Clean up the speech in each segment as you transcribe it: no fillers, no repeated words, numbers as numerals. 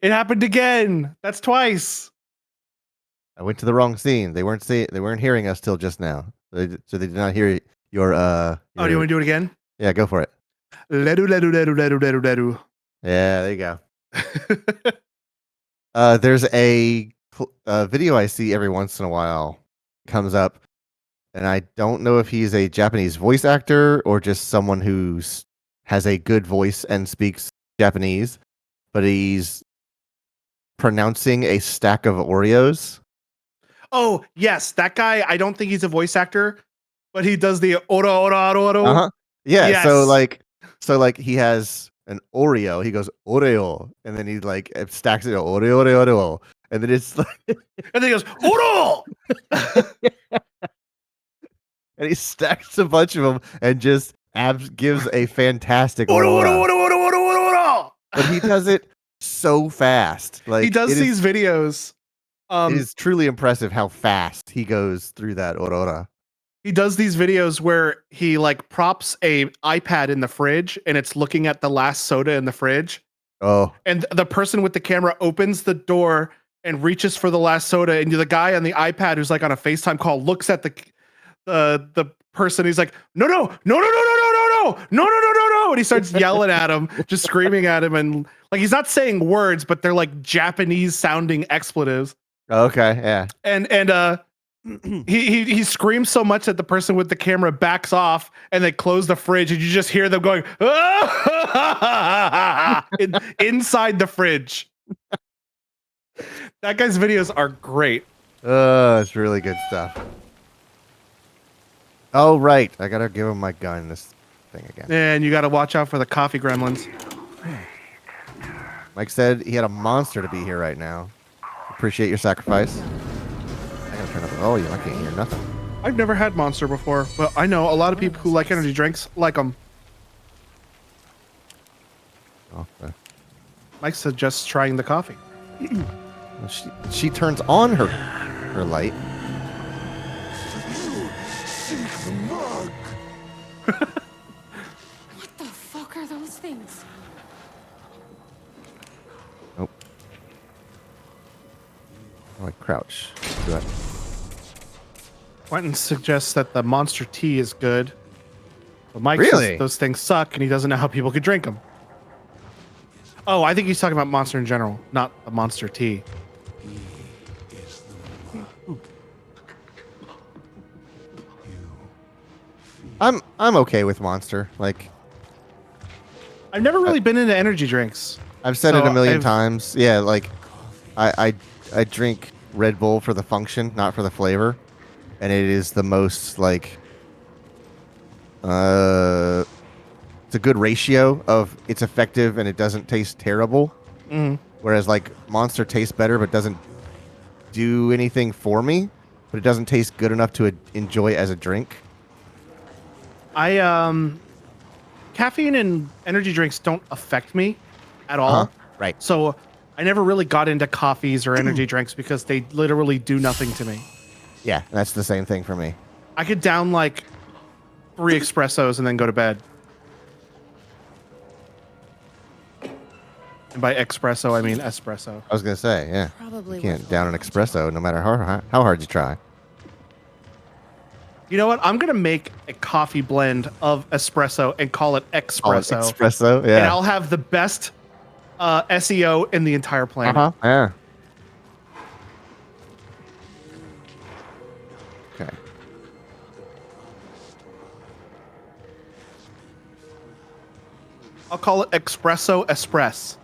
It happened again. That's twice. I went to the wrong scene. They weren't hearing us till just now. So they did not hear your Oh, do you want to do it again? Yeah, go for it. Ledu, ledu, ledu, ledu, ledu, ledu. Yeah, there you go. There's a video I see every once in a while comes up, and I don't know if he's a Japanese voice actor or just someone who has a good voice and speaks Japanese, but he's pronouncing a stack of Oreos. Oh, yes, that guy, I don't think he's a voice actor, but he does the ora ora ora. Uh-huh. Yeah, yes. so like he has an Oreo, he goes Oreo, and then he like stacks it Oreo Oreo Oreo, and then it's like and then he goes Oro. And he stacks a bunch of them and just gives a fantastic Ora Ora ora ora ora ora ora. But he does it so fast. Like he does these videos. It is truly impressive how fast he goes through that Aurora. He does these videos where he like props a iPad in the fridge and it's looking at the last soda in the fridge. Oh. And the person with the camera opens the door and reaches for the last soda, and the guy on the iPad who's like on a FaceTime call looks at the person. He's like, no, no, no, no, no, no, no, no, no, no, no, no, no, no. And he starts yelling at him, just screaming at him. And like, he's not saying words, but they're like Japanese sounding expletives. Okay. Yeah. And he screams so much that the person with the camera backs off and they close the fridge, and you just hear them going inside the fridge. That guy's videos are great. It's really good stuff. Oh, right. I gotta give him my gun this thing again. And you gotta watch out for the coffee gremlins. Mike said he had a monster to be here right now. Appreciate your sacrifice. I gotta turn up the volume. I can't hear nothing. I've never had Monster before, but I know a lot of people who like energy drinks like them. Okay. Mike suggests trying the coffee. She turns on her light. What the fuck are those things? Nope. Oh, I crouch. Do that. Quentin suggests that the Monster tea is good. But Mike Really? says those things suck and he doesn't know how people could drink them. Oh, I think he's talking about Monster in general, not the Monster tea. I'm okay with Monster. Like, I've never really been into energy drinks. I've said it a million times. Yeah, like I drink Red Bull for the function, not for the flavor. And it is the most like it's a good ratio of it's effective and it doesn't taste terrible. Mm. Whereas like Monster tastes better but doesn't do anything for me, but it doesn't taste good enough to enjoy as a drink. Caffeine and energy drinks don't affect me at all. Right. So I never really got into coffees or energy drinks because they literally do nothing to me. Yeah, that's the same thing for me. I could down like 3 espressos and then go to bed. And by espresso, I mean espresso. I was gonna say, yeah. Probably You can't down an espresso no matter how hard you try. You know what? I'm gonna make a coffee blend of espresso and call it espresso. Espresso, yeah. And I'll have the best SEO in the entire planet. Yeah. Okay. I'll call it Espresso Express.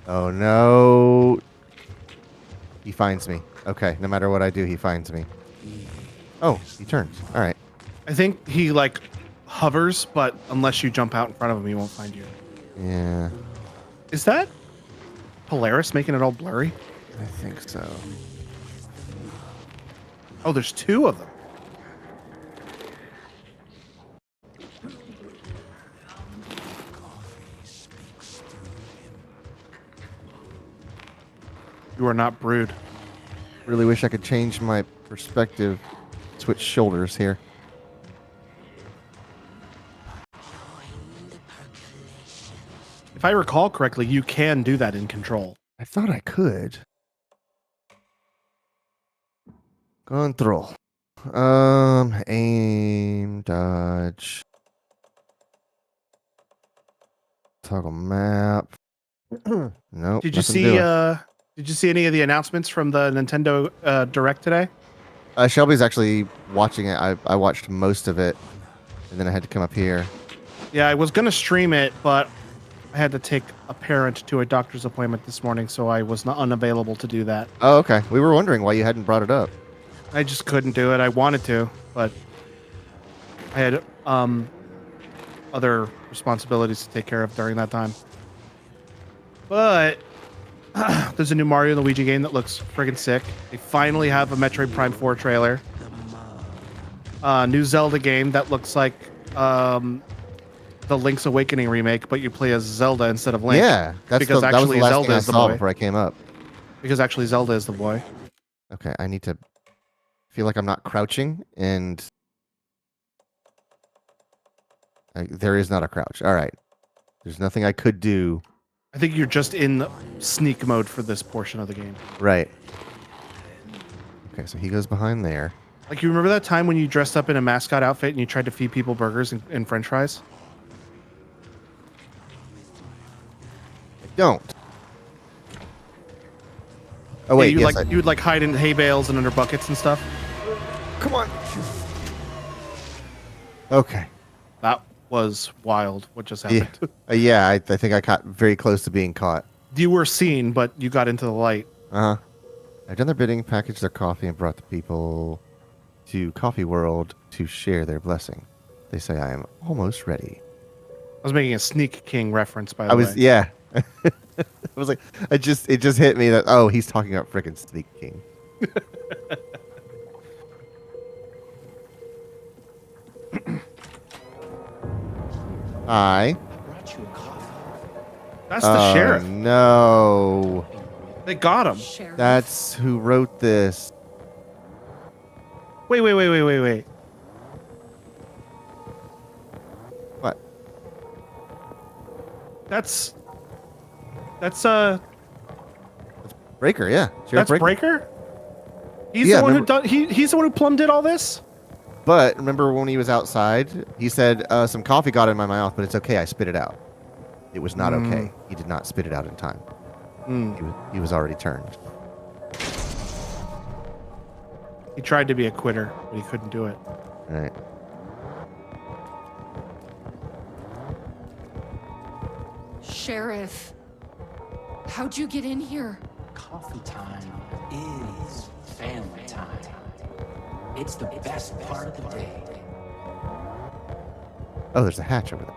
Oh no. He finds me. Okay, no matter what I do, he finds me. Oh, he turns. All right. I think he like hovers, but unless you jump out in front of him, he won't find you. Yeah. Is that Polaris making it all blurry? I think so. Oh, there's 2 of them. You are not Brood. Really wish I could change my perspective. Switch shoulders here. I recall correctly, you can do that in Control. I thought I could. Control. Aim, dodge. Toggle map. Nope. Did you nothing see? doing. Did you see any of the announcements from the Nintendo Direct today? Shelby's actually watching it. I watched most of it, and then I had to come up here. Yeah, I was gonna stream it, but I had to take a parent to a doctor's appointment this morning, so I was not unavailable to do that. Oh, okay. We were wondering why you hadn't brought it up. I just couldn't do it. I wanted to, but I had other responsibilities to take care of during that time. But there's a new Mario and Luigi game that looks friggin' sick. They finally have a Metroid Prime 4 trailer. New Zelda game that looks like the Link's Awakening remake, but you play as Zelda instead of Link. Yeah, that was the actually last Zelda thing I is the saw boy. before I came up. Because actually Zelda is the boy. Okay, I need to feel like I'm not crouching, and there is not a crouch. All right, there's nothing I could do. I think you're just in sneak mode for this portion of the game. Right. Okay, so he goes behind there. Like, you remember that time when you dressed up in a mascot outfit and you tried to feed people burgers and french fries? I don't. Oh Yeah, wait, you yes, you would like hide in hay bales and under buckets and stuff. come on. Okay. That was wild. What just Yeah, happened? yeah. I think I got very close to being caught. You were seen, but you got into the light. Uh huh. I've done their bidding, packaged their coffee, and brought the people to Coffee World to share their blessing. They say I am almost ready. I was making a Sneak King reference, by the I way. was, yeah. I was like, it just hit me that, oh, he's talking about frickin' Sneak King. Hi. That's the sheriff. No. They got him. Sheriff. That's who wrote this. Wait. What? That's Breaker, yeah. Sheriff that's Breaker. He's Yeah, the one who remember- done. He's the one who plumb did all this. But remember when he was outside, he said, some coffee got in my mouth, but it's okay. I spit it out. It was not okay. He did not spit it out in time. He was already turned. He tried to be a quitter, but he couldn't do it. All right. Sheriff. How'd you get in here? Coffee time is family time. It's the best part of the day. Oh, there's a hatch over there.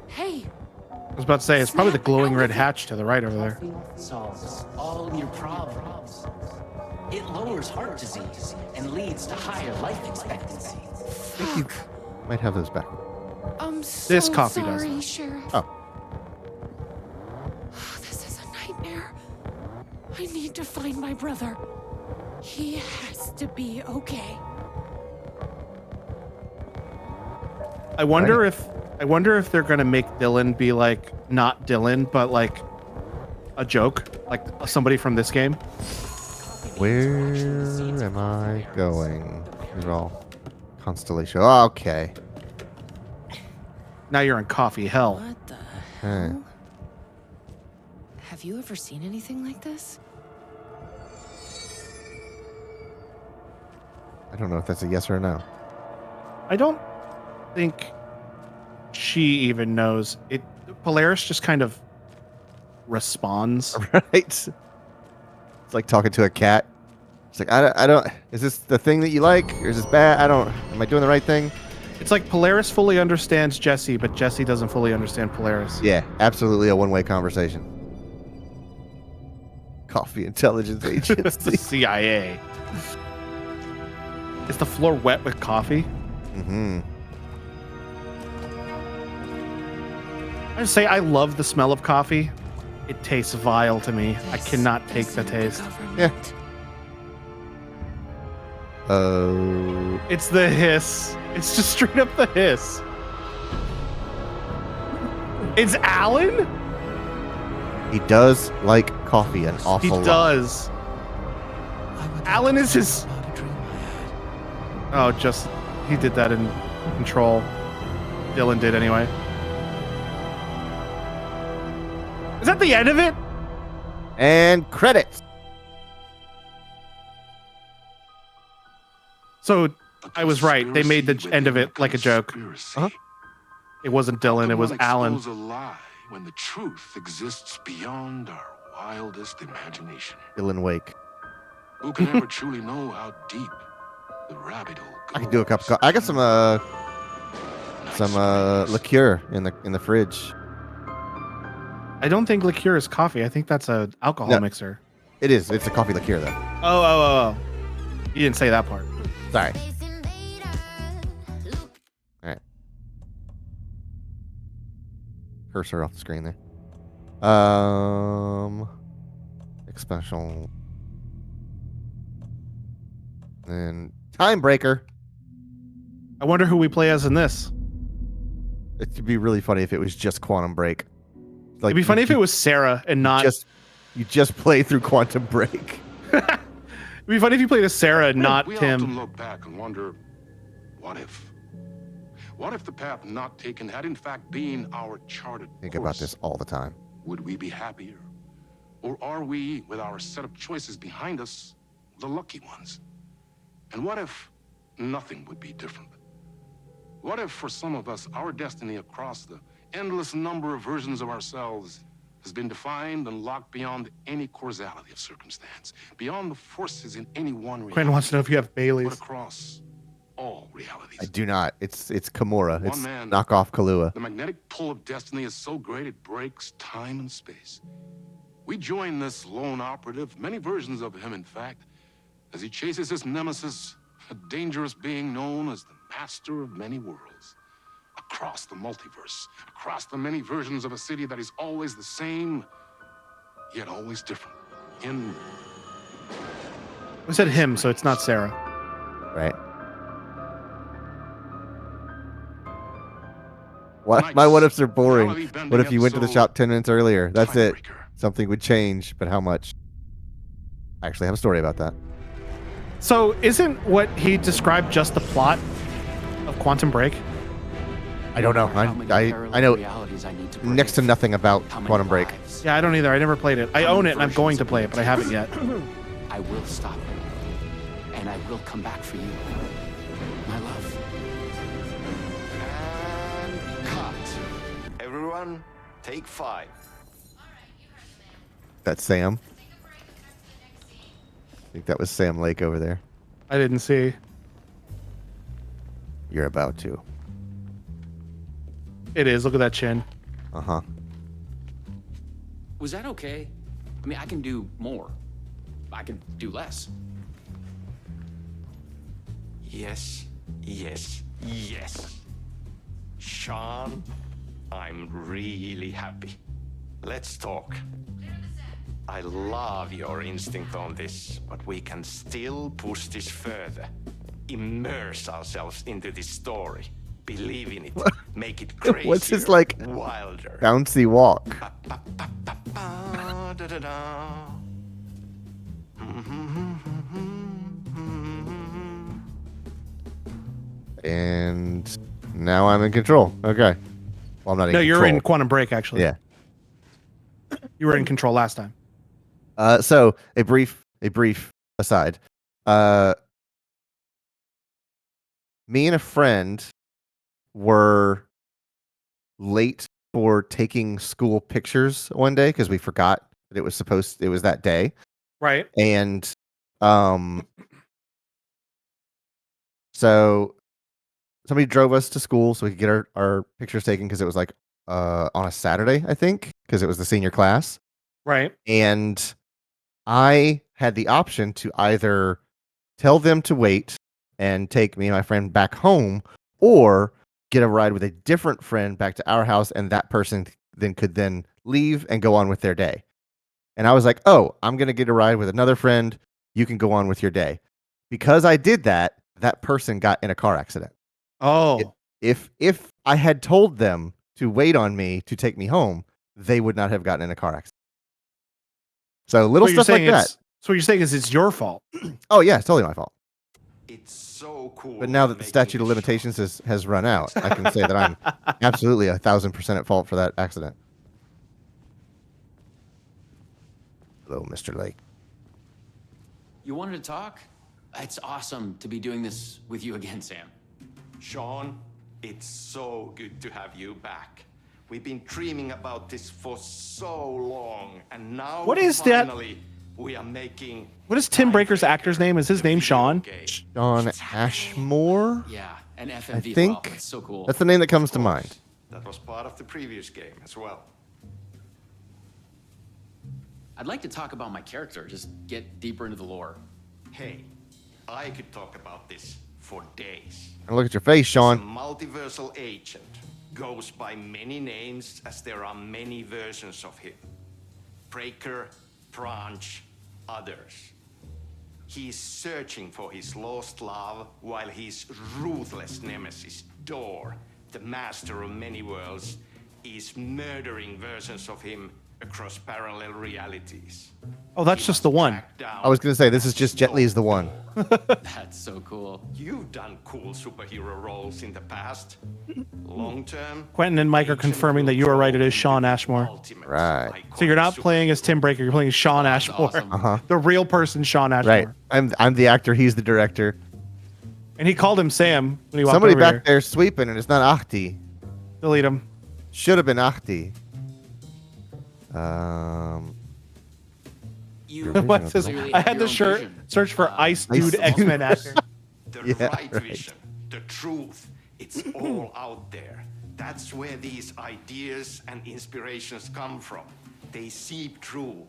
Hey, I was about to say it's probably the glowing red hatch to the right over there. Coffee solves all your problems. It lowers heart disease and leads to higher life expectancy. fuck. Might have those back. I'm so This coffee does sorry, that. Sheriff. Oh. This is a nightmare. I need to find my brother. He has to be okay. I wonder if they're gonna make Dylan be like not Dylan, but like a joke, like somebody from this game. Where am I going? These are all constellation. Oh, okay. Now you're in coffee hell. What the Hey. hell? Have you ever seen anything like this? I don't know if that's a yes or a no. I don't think she even knows. Polaris just kind of responds. Right? It's like talking to a cat. It's like, I don't, is this the thing that you like? Or is this bad? Am I doing the right thing? It's like Polaris fully understands Jesse, but Jesse doesn't fully understand Polaris. Yeah, absolutely a one-way conversation. Coffee intelligence It's the agency. CIA. Is the floor wet with coffee? Mm-hmm. I just say I love the smell of coffee. It tastes vile to me. I cannot take the taste. Yeah. Oh. It's the hiss. It's just straight up the hiss. It's Alan? He does like coffee an awful He lot. does. Alan is his. Not a dream I had. Oh, just he did that in Control. Dylan did anyway. Is that the end of it? And credits. So I was right. They made the end of it like a joke. Uh-huh. It wasn't Dylan. It was Alan. A lie when the truth exists beyond our wildest imagination. Dylan Wake. Who can ever truly know how deep the rabbit hole goes? I can do a cup of coffee. I got some liqueur in the fridge. I don't think liqueur is coffee. I think that's a alcohol No. mixer. It is. It's a coffee liqueur though. Oh. You didn't say that part. Sorry. All right. Cursor off the screen there. Special. And Time Breaker. I wonder who we play as in this. It'd be really funny if it was just Quantum Break. Like It'd be funny if it was Sarah and not. you just play through Quantum Break. It'd be funny if you played as Sarah and not we often Tim. look back and wonder, what if? What if the path not taken had in fact been our charted Think course? about this all the time. Would we be happier? Or are we, with our set of choices behind us, the lucky ones? And what if nothing would be different? What if, for some of us, our destiny across the endless number of versions of ourselves has been defined and locked beyond any causality of circumstance, beyond the forces in any one reality, Quinn wants to know if you have but Bailey's. across all realities? I do not. It's Kimura. One It's man. knockoff Kahlua. The magnetic pull of destiny is so great it breaks time and space. We join this lone operative, many versions of him, in fact, as he chases his nemesis, a dangerous being known as the master of many worlds. Across the multiverse, across the many versions of a city that is always the same, yet always different. In We said him, so it's not Sarah. Right. What? My what ifs are boring. What if you went to the shop 10 minutes earlier? That's it. Timebreaker. Something would change, but how much? I actually have a story about that. So isn't what he described just the plot of Quantum Break? I don't know. How many I parallel know realities I need to next to break. nothing about How many Quantum Break. lives. Yeah, I don't either. I never played it. I How own many it and I'm going versions to of play me it, but I haven't yet. I will stop it. And I will come back for you. My love. And cut. Everyone, take 5. That's Sam. I think that was Sam Lake over there. I didn't see. You're about to. It is. Look at that chin. Uh-huh. Was that okay? I mean, I can do more. I can do less. Yes, yes, yes. Sean, I'm really happy. Let's talk. I love your instinct on this, but we can still push this further. Immerse ourselves into this story. Believe in it. Make it crazier. What's his, like, wilder? Bouncy walk. Da-da-da. And now I'm in control. Okay. Well, I'm not in No, control. you're in Quantum Break, actually. Yeah. You were in Control last time. So a brief aside. Me and a friend were late for taking school pictures one day because we forgot that it was that day. Right. And so somebody drove us to school so we could get our pictures taken because it was like on a Saturday, I think, because it was the senior class. Right. And I had the option to either tell them to wait and take me and my friend back home, or get a ride with a different friend back to our house, and that person could leave and go on with their day. And I was like, oh, I'm going to get a ride with another friend. You can go on with your day. Because I did that, that person got in a car accident. Oh. If I had told them to wait on me to take me home, they would not have gotten in a car accident. So little What you're stuff like saying that. is- So what you're saying is it's your fault. Oh yeah, it's totally my fault. It's so cool. But now that the making statute of this limitations has run out, I can say that I'm absolutely 1,000% at fault for that accident. Hello, Mr. Lake. You wanted to talk? It's awesome to be doing this with you again, Sam. Sean, it's so good to have you back. We've been dreaming about this for so long, and now What is that- finally we are making. What is Tim Breaker's actor's name? Is his name Sean? John Ashmore? Yeah, and I FMV. think Wow, that's so cool. that's the name that comes to mind. That was part of the previous game as well. I'd like to talk about my character, just get deeper into the lore. Hey, I could talk about this for days. And look at your face, The Sean. multiversal agent goes by many names as there are many versions of him. Breaker, Branch, others. He's searching for his lost love while his ruthless nemesis, Door, the master of many worlds, is murdering versions of him across parallel realities. Oh, that's just the one. I was going to say, this is just Jet Li's the one. That's so cool. You've done cool superhero roles in the past. Long term. Quentin and Mike are confirming that you are right. It is Sean Ashmore. Right. So you're not playing as Tim Breaker. You're playing as Sean Ashmore. awesome. Uh-huh. The real person, Sean Ashmore. Right. I'm the actor, he's the director. And he called him Sam when he walked Somebody over back here. there sweeping, and it's not Ahti. Delete him. Should have been Ahti. You What's this? clearly I have had your the own shirt. vision. Search for Ice Ice Dude Dude. X-Men actor. The Yeah, right right. vision, the truth, it's all out there. That's where these ideas and inspirations come from. They seep through.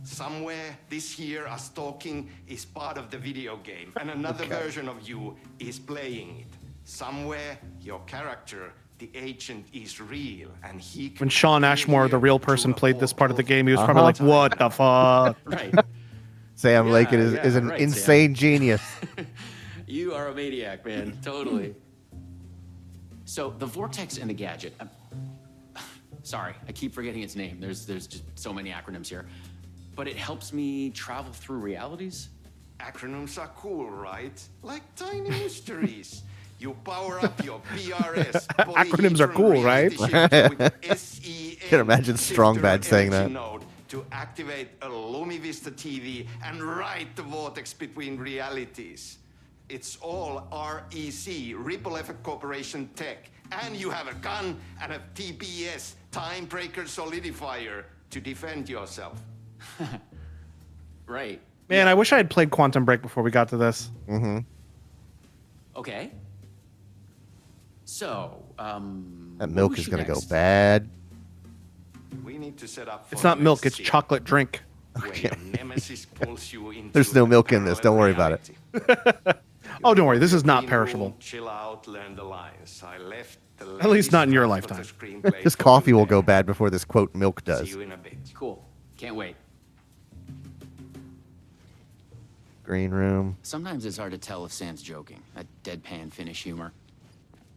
Somewhere this here, us talking, is part of the video game, and another version of you is playing it. Somewhere, your character, the agent, is real, and he. When Sean Ashmore, the real person, played this part of the game, he was probably like, Uh-huh. "What the fuck?" Right. Sam Lake Yeah, is an right, Sam. insane genius. You are a maniac, man. Totally. So the vortex and the gadget. Sorry, I keep forgetting its name. There's just so many acronyms here, but it helps me travel through realities. Acronyms are cool, right? Like tiny mysteries. You power up your PRS. Acronyms are cool, right? Can imagine Strong Bad saying that. Node to activate a LumiVista TV and ride the vortex between realities. It's all REC, Ripple Effect Corporation tech. And you have a gun and a TPS, Time Breaker Solidifier, to defend yourself. Right. Man, I wish I had played Quantum Break before we got to this. Okay. So, That what milk do we is shoot going to go next? bad. We need to set up. It's for not the milk; next it's scene, chocolate drink. where your nemesis pulls you into There's no a milk in this, don't worry about parallel Oh, don't worry, this is not reality. perishable. Chill out, learn the lines. I left the At least not in your ladies' draft lifetime. of the screenplay This for coffee you will go there. bad before this quote milk See does. you in a bit. Cool. Can't wait. Green room. Sometimes it's hard to tell if Sam's joking. That deadpan Finnish humor.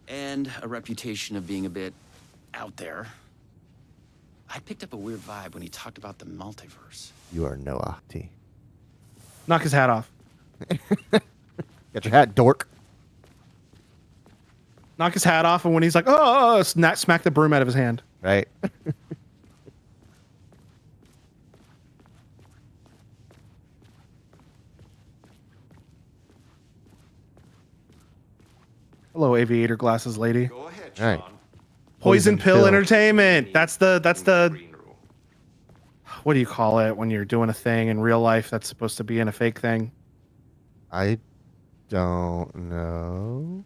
And a reputation of being a bit out there. I picked up a weird vibe when he talked about the multiverse. You are no Ahti. Knock his hat off. Got your hat, dork. Knock his hat off, and when he's like, "Oh," smack the broom out of his hand. Right? Hello, aviator glasses lady. Go ahead, All right. Sean. Poison Pill Pill. Entertainment. That's the Green room. what do you call it when you're doing a thing in real life that's supposed to be in a fake thing? I don't know.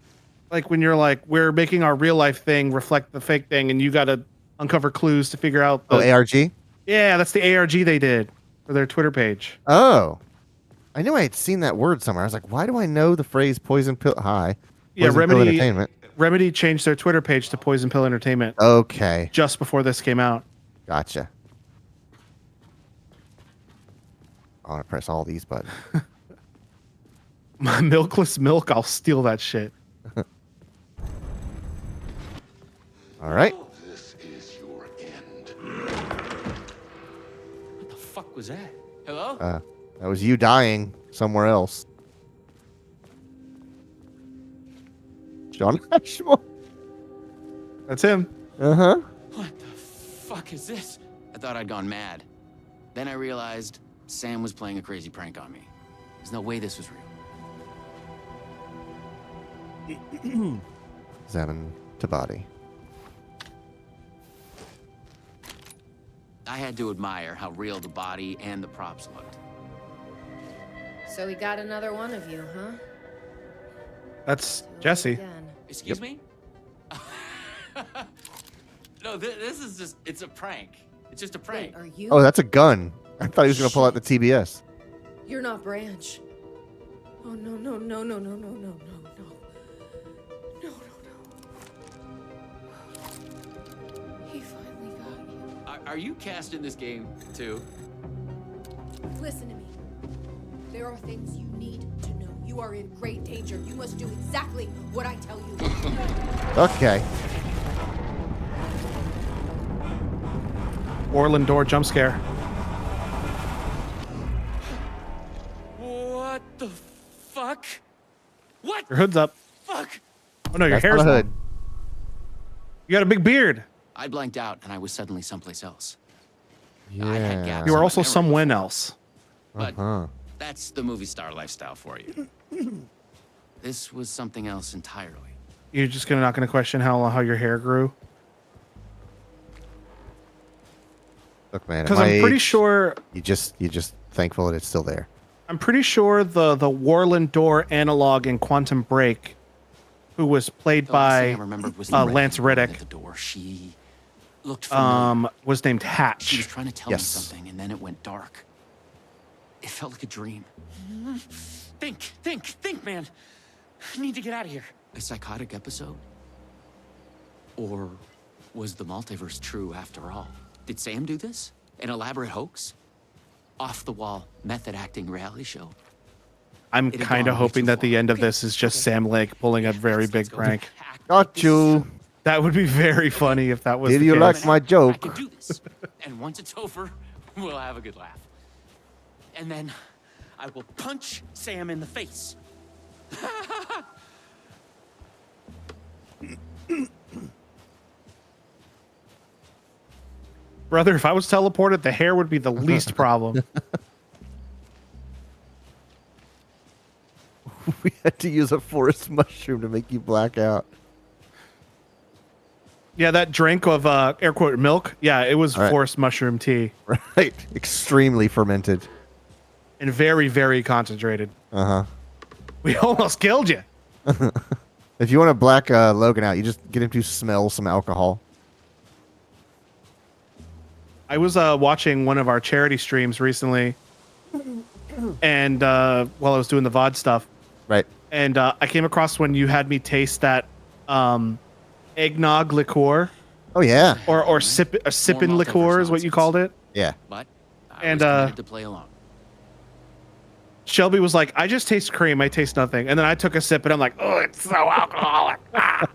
Like when you're like, we're making our real life thing reflect the fake thing, and you got to uncover clues to figure out. Oh, ARG? Yeah, that's the ARG they did for their Twitter page. Oh. I knew I had seen that word somewhere. I was like, why do I know the phrase poison pill? Hi. Yeah, Poison Pill Entertainment. Remedy changed their Twitter page to Poison Pill Entertainment Okay. just before this came out. Gotcha. I want to press all these buttons. My milkless milk, I'll steal that shit. All right. This fuck was that? Hello? That was you dying somewhere else. John Ashmore. That's him. Uh-huh. What the fuck is this? I thought I'd gone mad. Then I realized Sam was playing a crazy prank on me. There's no way this was real. Examine to body. I had to admire how real the body and the props looked. So we got another one of you, huh? That's Do it Jesse. again. Excuse me? No, this is just, it's a prank. It's just a prank. Wait, are you? Oh, that's a gun. I thought he was going to pull out the TBS. You're not Branch. Oh, no, no, no, no, no, no, no, no, no. No, no, no. He finally got you. Are you cast in this game, too? Listen to me. There are things you need to know. You are in great danger. You must do exactly what I tell you. Okay. Orland door jump scare. What the fuck? What Your hood's up. fuck? Oh no, your That's not hair's a long. hood. You got a big beard. I blanked out and I was suddenly someplace else. Yeah. I had gaps. You are in my also memory. someone else. But Uh-huh. that's the movie star lifestyle for you. This was something else entirely. You're just not gonna question how your hair grew? Look, man. at Because my I'm pretty age, sure you just thankful that it's still there. the Warland door analog in Quantum Break, who was played The last thing by I remembered was the Lance red woman Reddick, at the door. She looked familiar. was named She was Hatch. trying to tell Yes. me something, and then it went dark. It felt like a dream. Think, man. I need to get out of here. A psychotic episode? Or was the multiverse true after all? Did Sam do this? An elaborate hoax? Off-the-wall, method-acting reality show? I'm It had kind of gone way hoping too that the far. end of this is just Sam Lake pulling a very Let's big go. prank. Got you. That would be very funny if that was Did the you case. like my I joke? can do this. And once it's over, we'll have a good laugh. And then I will punch Sam in the face. Brother, if I was teleported, the hair would be the least problem. We had to use a forest mushroom to make you black out. Yeah, that drink of air quote milk. Yeah, it was All right. forced mushroom tea Right. Extremely fermented. and very, very concentrated. Uh-huh. We almost killed you. If you want to black Logan out, you just get him to smell some alcohol. I was watching one of our charity streams recently, and while I was doing the VOD stuff, Right. and I came across when you had me taste that eggnog liqueur Oh, yeah. or sippin' More liqueur is multiverse what you nonsense. called it. Yeah. But I And, was committed to play along. Shelby was like, "I just taste cream. I taste nothing." And then I took a sip, and I'm like, "Oh, it's so alcoholic." Ah.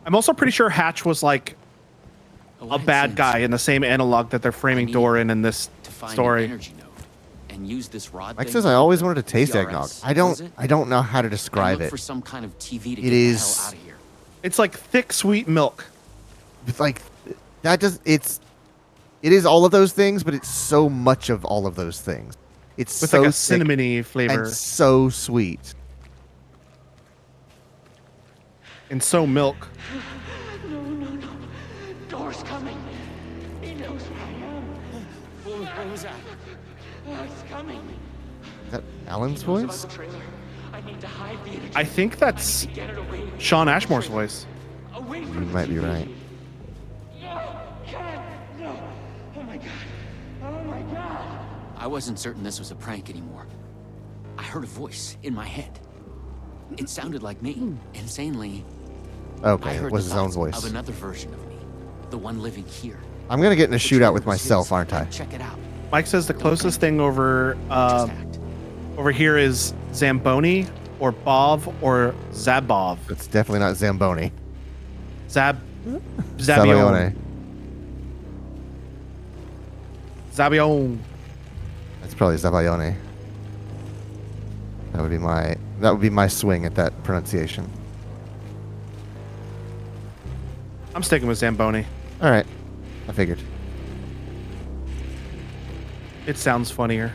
I'm also pretty sure Hatch was like Oh, a I had bad sense guy in the same analog that they're framing I Door needed in this to find an story. energy node and use this rod. Mike thing says to I get always the wanted to taste PRS. eggnog. Was it? I don't know how to I describe looked it. for some kind of TV to It get the is- hell out of here. It's like thick, sweet milk. It's like that does it is all of those things, but it's so much of all of those things. It's With so like a thick cinnamony flavor and so sweet. and so milk. Door's coming. He knows where I am. What was that? It's coming. Is that Alan's Knows about voice? the trailer. I need to hide the energy. I think that's Get it away. Sean Ashmore's voice. Away You from might the be TV. right. No, Ken, no. Oh my god. Oh my god. I wasn't certain this was a prank anymore. I heard a voice in my head. It sounded like me. Insanely, I Okay, it heard was the his own thoughts voice. of another version of me, the one living here. I'm gonna get in a The shootout trailer with was myself, his. aren't I? Check it out. Mike says the closest thing over Just act. over here is Zamboni or Bov or Zabov. It's definitely not Zamboni. Zabion. Sabayone. Zabion. That's probably Zabayone. That would be my swing at that pronunciation. I'm sticking with Zamboni. All right, I figured. It sounds funnier.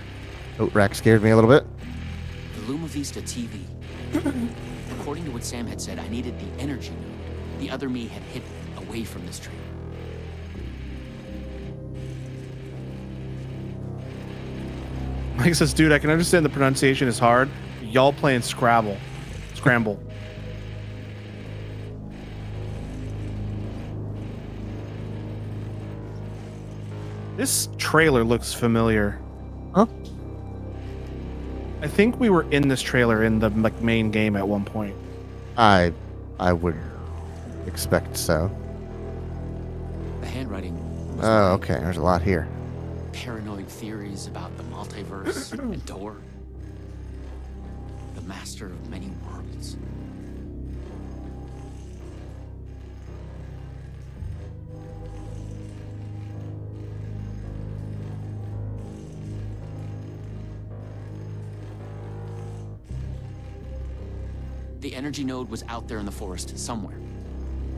Oat rack scared me a little bit. The Luma Vista TV. According to what Sam had said, I needed the energy node. The other me had hidden away from this tree. Mike says, dude, I can understand the pronunciation is hard. Y'all playing Scrabble. Scramble. This trailer looks familiar. Huh? I think we were in this trailer in the main game at one point. I would expect so. The handwriting was Oh, like okay. There's a lot here. paranoid theories about the multiverse and Door. The master of many worlds. The energy node was out there in the forest somewhere.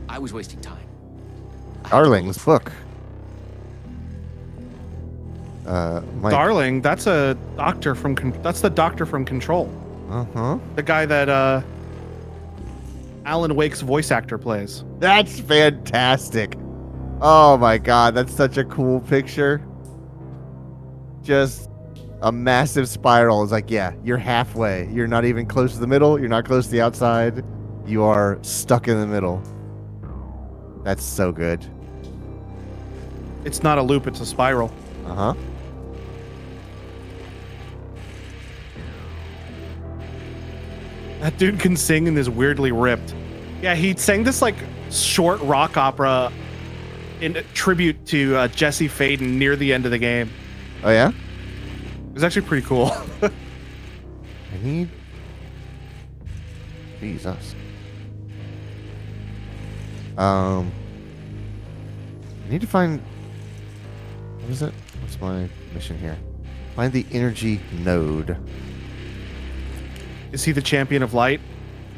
I was wasting time. I had to go Darling's look book. Mike. Darling, that's a doctor from that's the doctor from Control. Uh-huh. The guy that Alan Wake's voice actor plays. That's fantastic. Oh my god, that's such a cool picture. Just a massive spiral. It's like, yeah, you're halfway. You're not even close to the middle. You're not close to the outside. You are stuck in the middle. That's so good. It's not a loop, it's a spiral. Uh-huh. That dude can sing and is weirdly ripped. Yeah, he sang this like short rock opera in tribute to Jesse Faden near the end of the game. Oh yeah? It was actually pretty cool. I need... Jesus. I need to find... What is it? What's my mission here? Find the energy node. Is he the champion of light?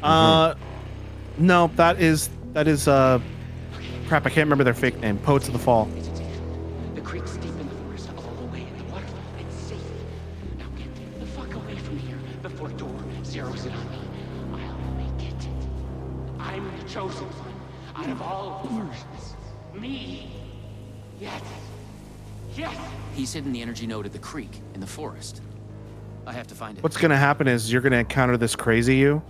No, that is crap, I can't remember their fake name. Poets of the Fall. The creek's deep in the forest, all the way, and the water, it's safe. Now get the fuck away from here before Door zeroes in on me. I'll make it. I'm the chosen one out of all the versions. Me. Yes. Yes. He's hidden the energy node at the creek in the forest. I have to find it. What's gonna happen is you're gonna encounter this crazy you,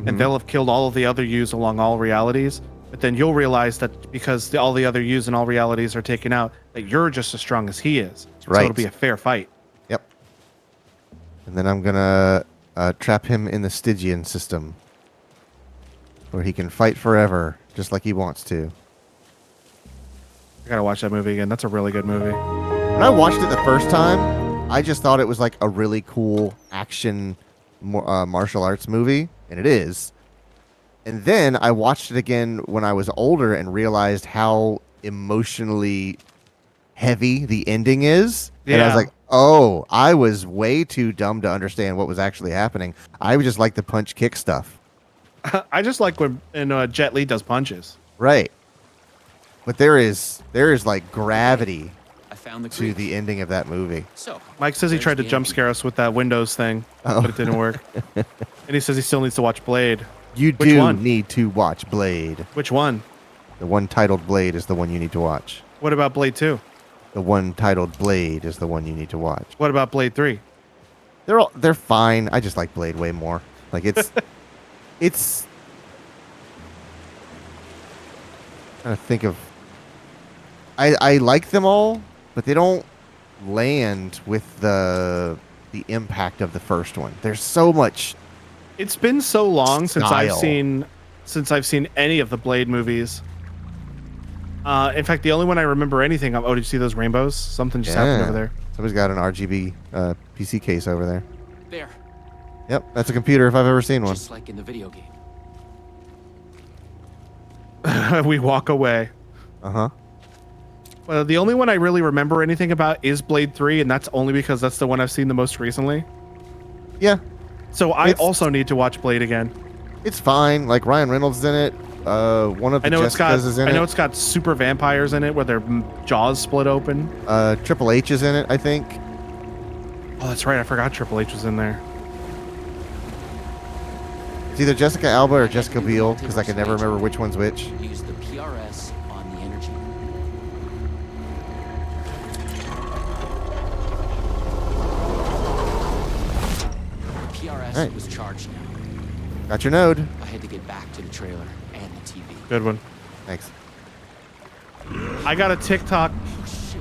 and they'll have killed all of the other yous along all realities. But then you'll realize that because all the other yous and all realities are taken out, that you're just as strong as he is. So Right. it'll be a fair fight. Yep. And then I'm gonna trap him in the Stygian system, where he can fight forever, just like he wants to. I gotta watch that movie again. That's a really good movie. When I watched it the first time, I just thought it was like a really cool action martial arts movie, and it is. And then I watched it again when I was older and realized how emotionally heavy the ending is. And I was Yeah. like, oh, I was way too dumb to understand what was actually happening. I would just like the punch kick stuff. I just like when Jet Li does punches. Right. But there is like gravity I found the to creek. the ending of that movie. So, Mike says he there's tried to the jump energy. scare us with that Windows thing, Oh. but it didn't work. And he says he still needs to watch Blade. You Which do one? need to watch Blade. Which one? The one titled Blade is the one you need to watch. What about Blade 2? The one titled Blade is the one you need to watch. What about Blade 3? They're fine. I just like Blade way more. Like it's it's trying to think of I like them all, but they don't land with the impact of the first one. There's so much It's been so long since I've Style. seen any of the Blade movies. In fact, the only one I remember anything of. Oh, did you see those rainbows? Something just happened over there. Somebody's got an RGB PC case over there. There. Yep, that's a computer if I've ever seen one. Just like in the video game. We walk away. Uh-huh. Well, the only one I really remember anything about is Blade 3, and that's only because that's the one I've seen the most recently. Yeah, So I It's- also need to watch Blade again. it's fine. Like, Ryan Reynolds is in it. One of the I know it's got Jessicas is in I know it. it's got super vampires in it where their jaws split open. Triple H is in it, I think. Oh, that's right. I forgot Triple H was in there. It's either Jessica Alba or Jessica Biel, because I can never remember which one's which. Use the PRS on the energy. The PRS Right. was charged now. Got your node. I had to get back to the trailer and the TV. Good one. Thanks. I got a TikTok. Is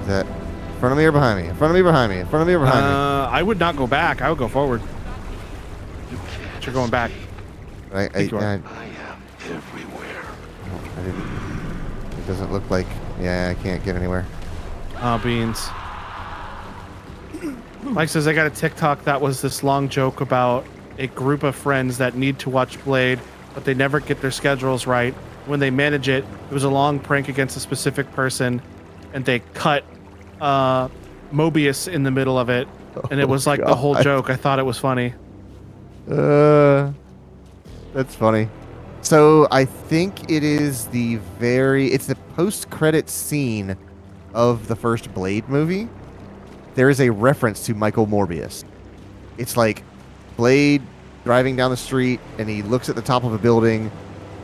that in front of me or behind me? In front of me or behind me? In front of me or behind me? I would not go back. I would go forward. But you're going back. I think you are. I am everywhere. I didn't. It doesn't look like. Yeah, I can't get anywhere. Oh, beans. Mike says, I got a TikTok that was this long joke about a group of friends that need to watch Blade, but they never get their schedules right. When they manage it, it was a long prank against a specific person, and they cut Mobius in the middle of it, and it was like the whole God. joke. I thought it was funny. That's funny. So I think it is it's the post-credit scene of the first Blade movie. There is a reference to Michael Morbius. It's like Blade driving down the street, and he looks at the top of a building,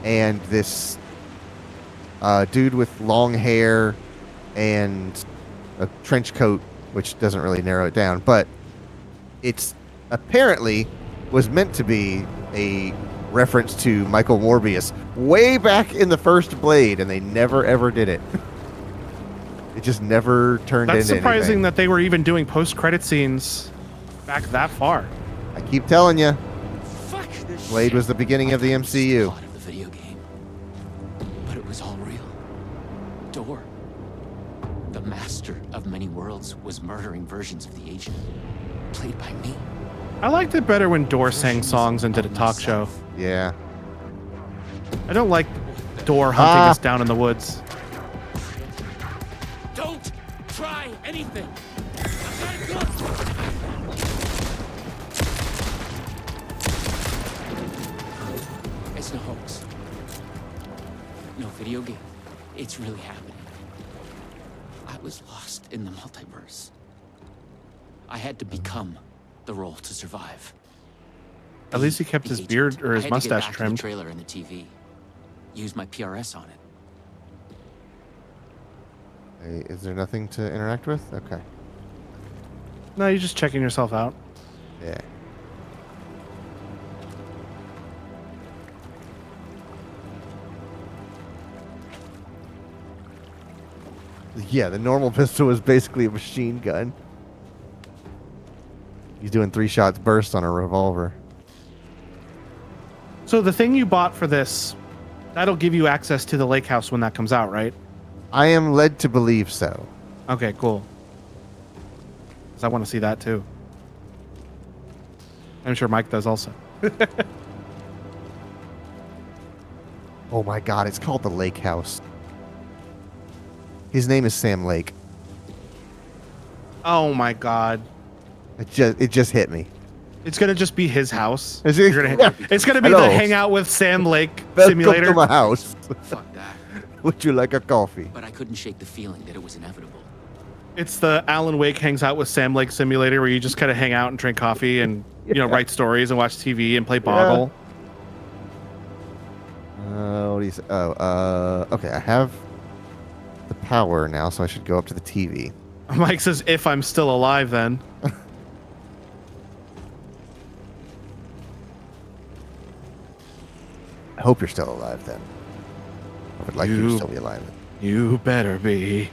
and this dude with long hair and a trench coat, which doesn't really narrow it down, but it's apparently was meant to be a reference to Michael Morbius way back in the first Blade, and they never ever did it. It just never turned That's into surprising anything. that they were even doing post-credit scenes back that far. I keep telling you, Fuck this Blade was the beginning of the MCU. Plot of the video game. But it was all real. Door, the master of many worlds, was murdering versions of the agent, played by me. I liked it better when Dor sang songs and did a talk show. Yeah. I don't like Dor hunting Ah. us down in the woods. Don't try anything. It's no hoax. No video game. It's really happening. I was lost in the multiverse. I had to become the role to survive. At least he kept The his agent. beard or I his had to get mustache back to trimmed. the trailer and the TV. Use my PRS on it. Hey, is there nothing to interact with? Okay. No, you're just checking yourself out. Yeah. Yeah, the normal pistol is basically a machine gun. He's doing 3 shots burst on a revolver. So the thing you bought for this, that'll give you access to the lake house when that comes out, right? I am led to believe so. Okay, cool. 'Cause I want to see that too. I'm sure Mike does also. Oh my god, it's called the Lake House. His name is Sam Lake. Oh my god. It just hit me. It's gonna just be his house. Is it? You're gonna, Yeah. It's gonna be Hello. the hangout with Sam Lake Welcome simulator. to my house. Fuck that. Would you like a coffee? But I couldn't shake the feeling that it was inevitable. It's the Alan Wake hangs out with Sam Lake simulator where you just kind of hang out and drink coffee and write stories and watch TV and play Boggle. What do you say? Okay, I have the power now, so I should go up to the TV. Mike says, "If I'm still alive, then." I hope you're still alive then. I would like you to You- still be alive. You better be.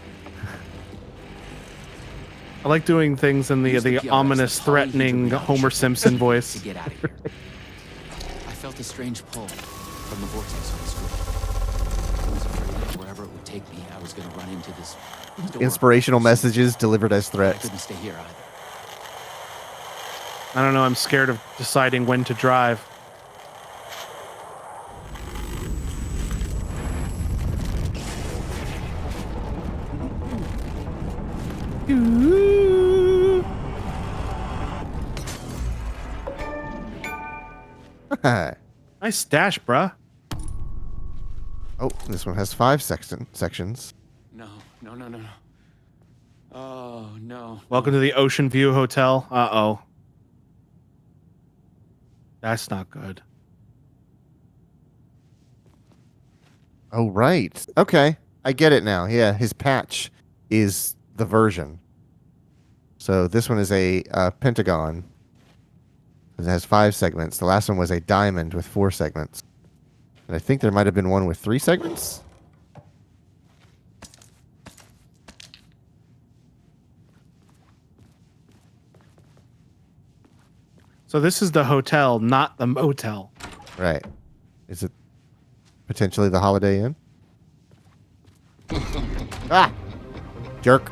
I like doing things in the Use the PRS ominous, to threatening polyhedral Homer reaction Simpson to voice. get out of here. I felt a strange pull from the vortex on the screen. I was afraid that wherever it would take me, I was going to run into this door. Inspirational messages delivered as I threats. couldn't stay here either. I don't know. I'm scared of deciding when to drive. Nice stash, bruh. Oh, this one has 5 sections. No, no, no, no, no. Oh, no. Welcome to the Ocean View Hotel. Uh-oh. That's not good. Oh, right. Okay. I get it now. Yeah, his patch is the version. So this one is a pentagon. It has 5 segments. The last one was a diamond with 4 segments. And I think there might have been one with 3 segments. So this is the hotel, not the motel. Right. Is it potentially the Holiday Inn? Ah! Jerk.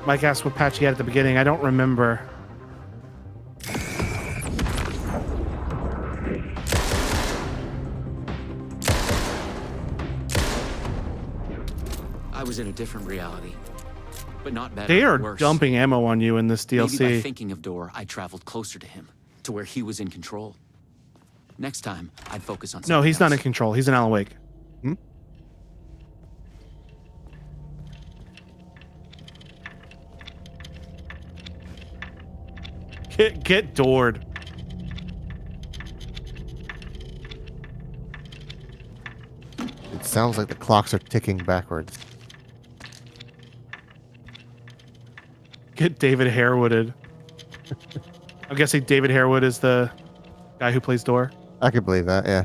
Mike asked what patch he had at the beginning. I don't remember. I was in a different reality, but not better. They are worse. dumping ammo on you in this Maybe by DLC. thinking of Door, I traveled closer to him, to where he was in control. Next time, I'd focus on No, something he's not in else. control. He's in Alan Wake. Hmm? Get doored. It sounds like the clocks are ticking backwards. Get David Harewooded. I'm guessing David Harewood is the guy who plays Door. I could believe that, yeah.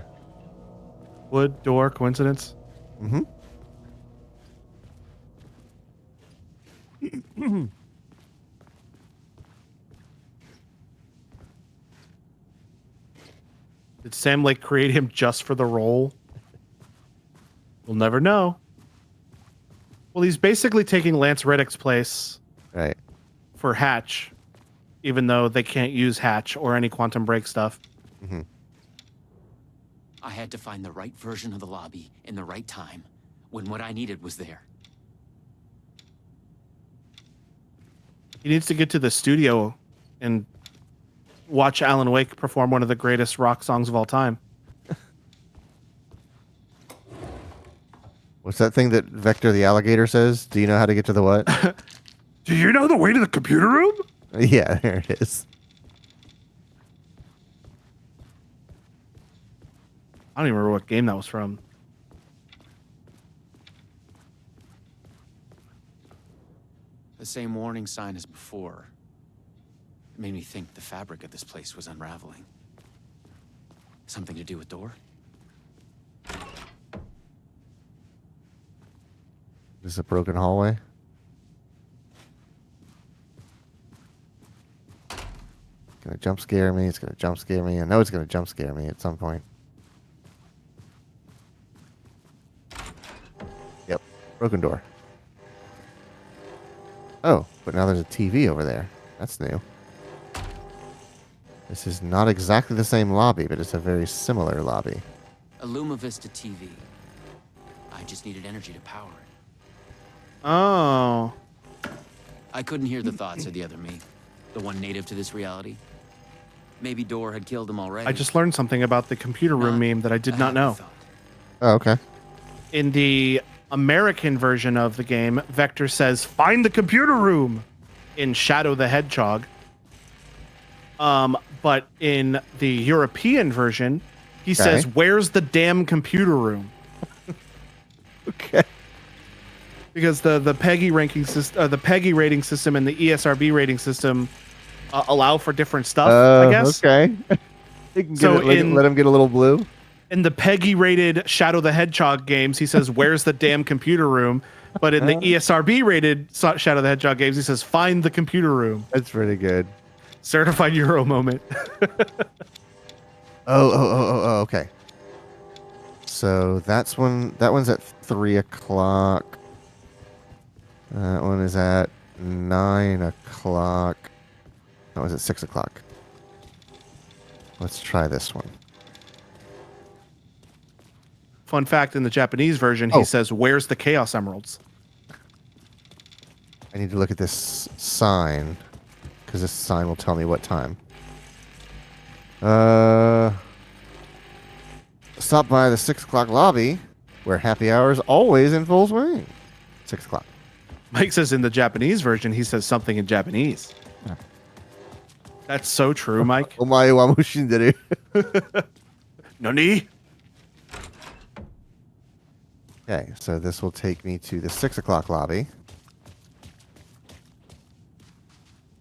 Wood, Door, coincidence? Mm-hmm. Did Sam Lake create him just for the role? We'll never know. Well, he's basically taking Lance Reddick's place Right. for Hatch, even though they can't use Hatch or any Quantum Break stuff. Mm-hmm. I had to find the right version of the lobby in the right time, when what I needed was there. He needs to get to the studio and watch Alan Wake perform one of the greatest rock songs of all time. What's that thing that Vector the alligator says? Do you know how to get to the what? Do you know the way to the computer room? Yeah, there it is. I don't even remember what game that was from. The same warning sign as before. It made me think the fabric of this place was unraveling. Something to do with Door? This is a broken hallway. It's gonna jump scare me. It's gonna jump scare me. I know it's gonna jump scare me at some point. Yep. Broken door. Oh, but now there's a TV over there. That's new. This is not exactly the same lobby, but it's a very similar lobby. A Luma Vista TV. I just needed energy to power it. Oh. I couldn't hear the thoughts of the other me, the one native to this reality. Maybe Door had killed him already. I just learned something about the computer room meme that I did not know. Oh, okay. In the American version of the game, Vector says, "Find the computer room" in Shadow the Hedgehog. But in the European version, he says, "Where's the damn computer room?" Okay. Because the PEGI ranking system, the PEGI rating system, and the ESRB rating system allow for different stuff. I guess. Okay. You can So let him get a little blue. In the PEGI rated Shadow the Hedgehog games, he says, "Where's the damn computer room?" But in the ESRB rated Shadow the Hedgehog games, he says, "Find the computer room." That's pretty good. Certified Euro moment. Oh, okay. So that one's at 3 o'clock. That one is at 9 o'clock. That one's at 6 o'clock. Let's try this one. Fun fact: in the Japanese version, Oh. he says, "Where's the Chaos Emeralds?" I need to look at this sign because this sign will tell me what time. Stop by the 6 o'clock lobby where happy hour is always in full swing. 6 o'clock. Mike says in the Japanese version, he says something in Japanese. Yeah. That's so true, Mike. Omae wa mushinderu. Nani? Okay, so this will take me to the 6 o'clock lobby.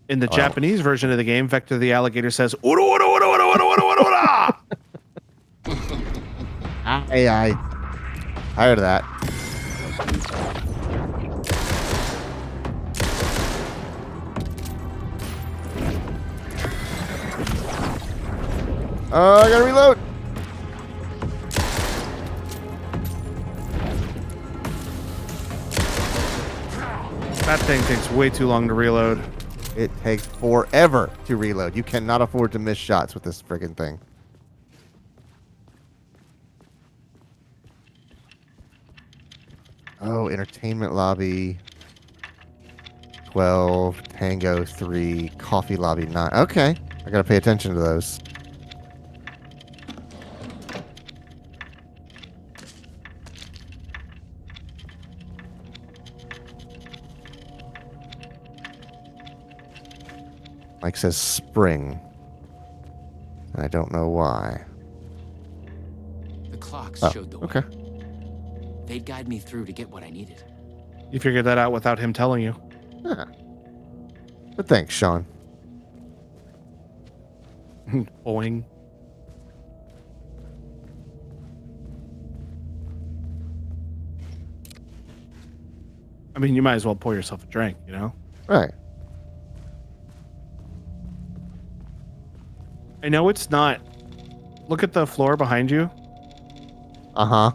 In the Japanese version of the game, Vector the alligator says, "Ora, ora, ora, ora, ora, ora, ora, ora." I tired of that. I gotta reload. That thing takes way too long to reload. It takes forever to reload. You cannot afford to miss shots with this friggin' thing. Oh, entertainment lobby. 12, Tango 3, coffee lobby 9. Okay, I gotta pay attention to those. Mike says spring. And I don't know why. The clocks Oh, showed the way. okay. They'd guide me through to get what I needed. You figured that out without him telling you. Yeah. But thanks, Sean. Boing. I mean, you might as well pour yourself a drink, you know? Right. I know it's not. Look at the floor behind you. Uh-huh.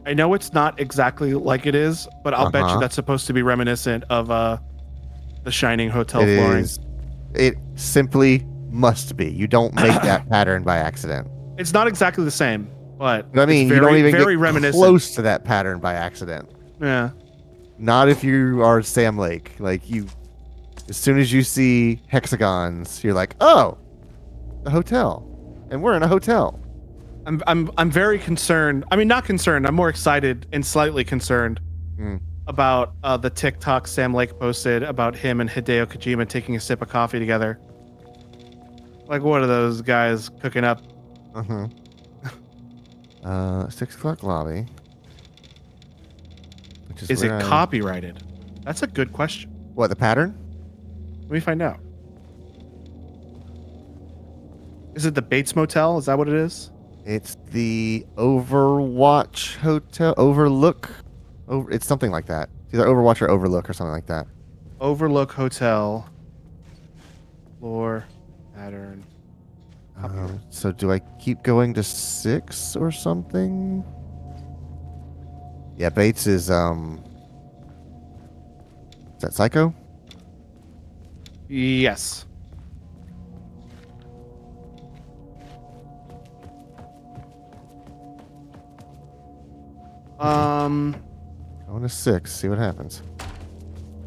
I know it's not exactly like it is, but I'll bet you Uh-huh. that's supposed to be reminiscent of the Shining hotel It flooring. is. It simply must be. You don't make that pattern by accident. It's not exactly the same, but But I mean, it's you don't very, even very get reminiscent. close to that pattern by accident. Yeah. Not if you are Sam Lake. Like you, as soon as you see hexagons, you're like, oh, the hotel, and we're in a hotel. I'm very concerned. I mean, not concerned. I'm more excited and slightly concerned about the TikTok Sam Lake posted about him and Hideo Kojima taking a sip of coffee together. Like, what are those guys cooking up? Uh-huh. 6 o'clock lobby. Which Is it where I- copyrighted? That's a good question. What, the pattern? Let me find out. Is it the Bates Motel? Is that what it is? It's the Overwatch Hotel. Overlook. It's something like that. It's either Overwatch or Overlook or something like that. Overlook Hotel. Floor pattern. So do I keep going to 6 or something? Yeah, Bates is that Psycho? Yes. Going to 6, see what happens.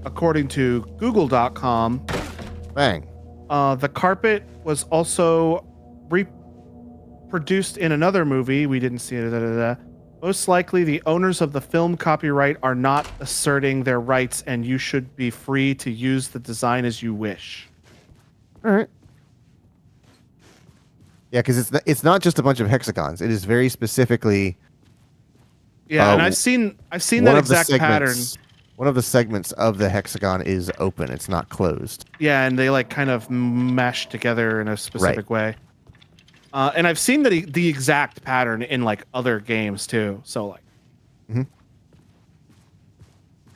According to Google.com, Bang. the carpet was also reproduced in another movie. We didn't see it. Most likely, the owners of the film copyright are not asserting their rights, and you should be free to use the design as you wish. All right. Yeah, because it's not just a bunch of hexagons. It is very specifically Yeah, and I've seen that exact pattern. One of the segments of the hexagon is open. It's not closed. Yeah, and they like kind of mesh together in a specific way. And I've seen the exact pattern in like other games too. So like,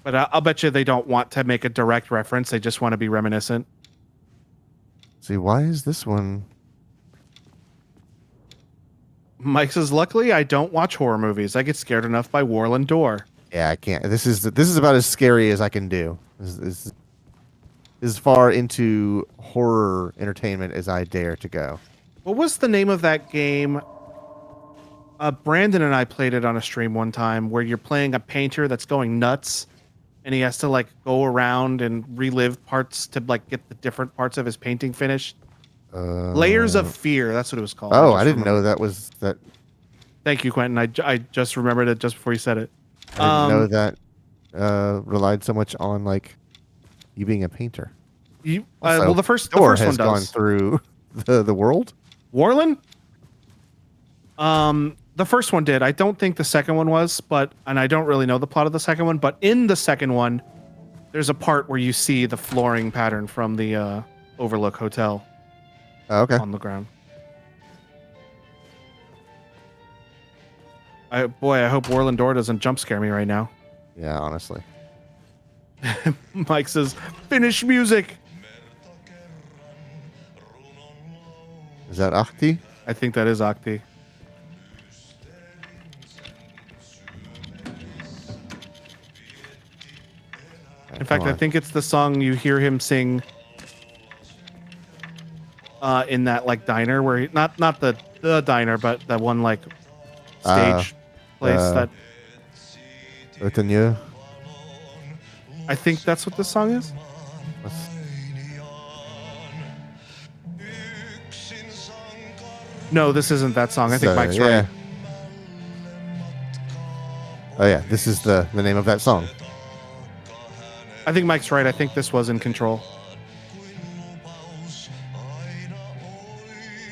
but I'll bet you they don't want to make a direct reference. They just want to be reminiscent. See, why is this one? Mike says, "Luckily, I don't watch horror movies. I get scared enough by Warland Door." Yeah, I can't. This is about as scary as I can do. This is as far into horror entertainment as I dare to go. What was the name of that game? Brandon and I played it on a stream one time where you're playing a painter that's going nuts and he has to like go around and relive parts to like get the different parts of his painting finished. Layers of Fear, that's what it was called. Oh, just I didn't remembered. know that was that. Thank you, Quentin. I just remembered it just before you said it. I didn't know that relied so much on like you being a painter. Also, Well, the first Door one has gone does. through the world. Warland? The first one did. I don't think the second one was, and I don't really know the plot of the second one, but in the second one, there's a part where you see the flooring pattern from the Overlook Hotel Oh, okay. on the ground. I hope Warland Door doesn't jump scare me right now. Yeah, honestly. Mike says, finish music. Is that Ahti? I think that is Octi. In fact, I think it's the song you hear him sing in that like diner where he, not the diner, but that one like stage place that Otenu. I think that's what this song is. No, this isn't that song. I think Mike's right. Oh yeah, this is the name of that song. I think Mike's right. I think this was In Control.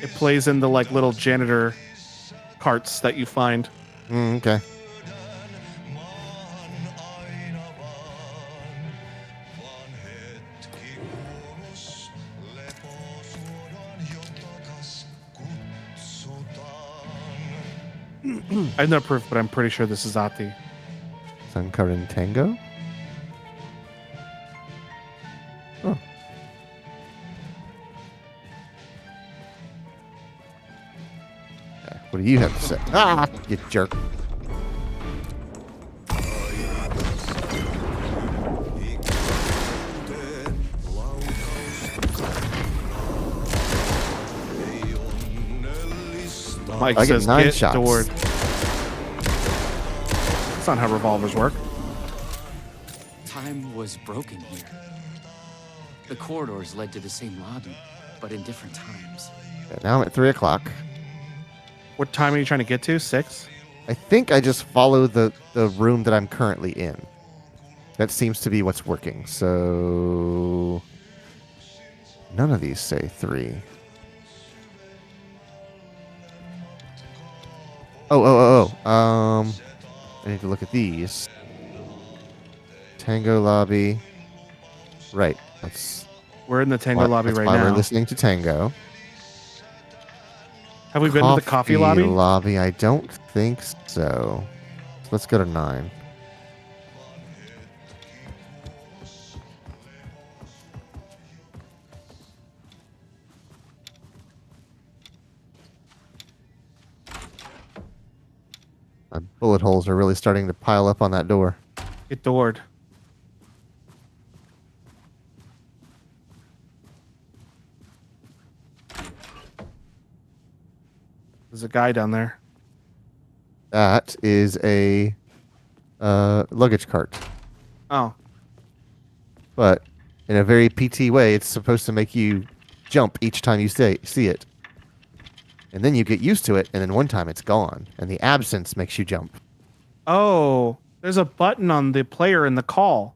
It plays in the like little janitor carts that you find. Okay. I have no proof, but I'm pretty sure this is Ati. Sankaran Tango? Oh. What do you have to say? Ah, you jerk. Mike I get says, 9 get shots. Doored. That's not how revolvers work. Time was broken here. The corridors led to the same lobby, but in different times. Okay, now I'm at 3 o'clock. What time are you trying to get to? 6? I think I just follow the room that I'm currently in. That seems to be what's working. So none of these say 3. Oh. I need to look at these. Tango lobby. Right. That's We're in the Tango lobby that's right why now. we're listening to Tango. Have we been to the coffee lobby? Lobby, I don't think so. So let's go to 9. My bullet holes are really starting to pile up on that door. Get Doored. There's a guy down there. That is a luggage cart. Oh. But in a very PT way, it's supposed to make you jump each time you see it. And then you get used to it, and then one time it's gone. And the absence makes you jump. Oh, there's a button on the player in the call.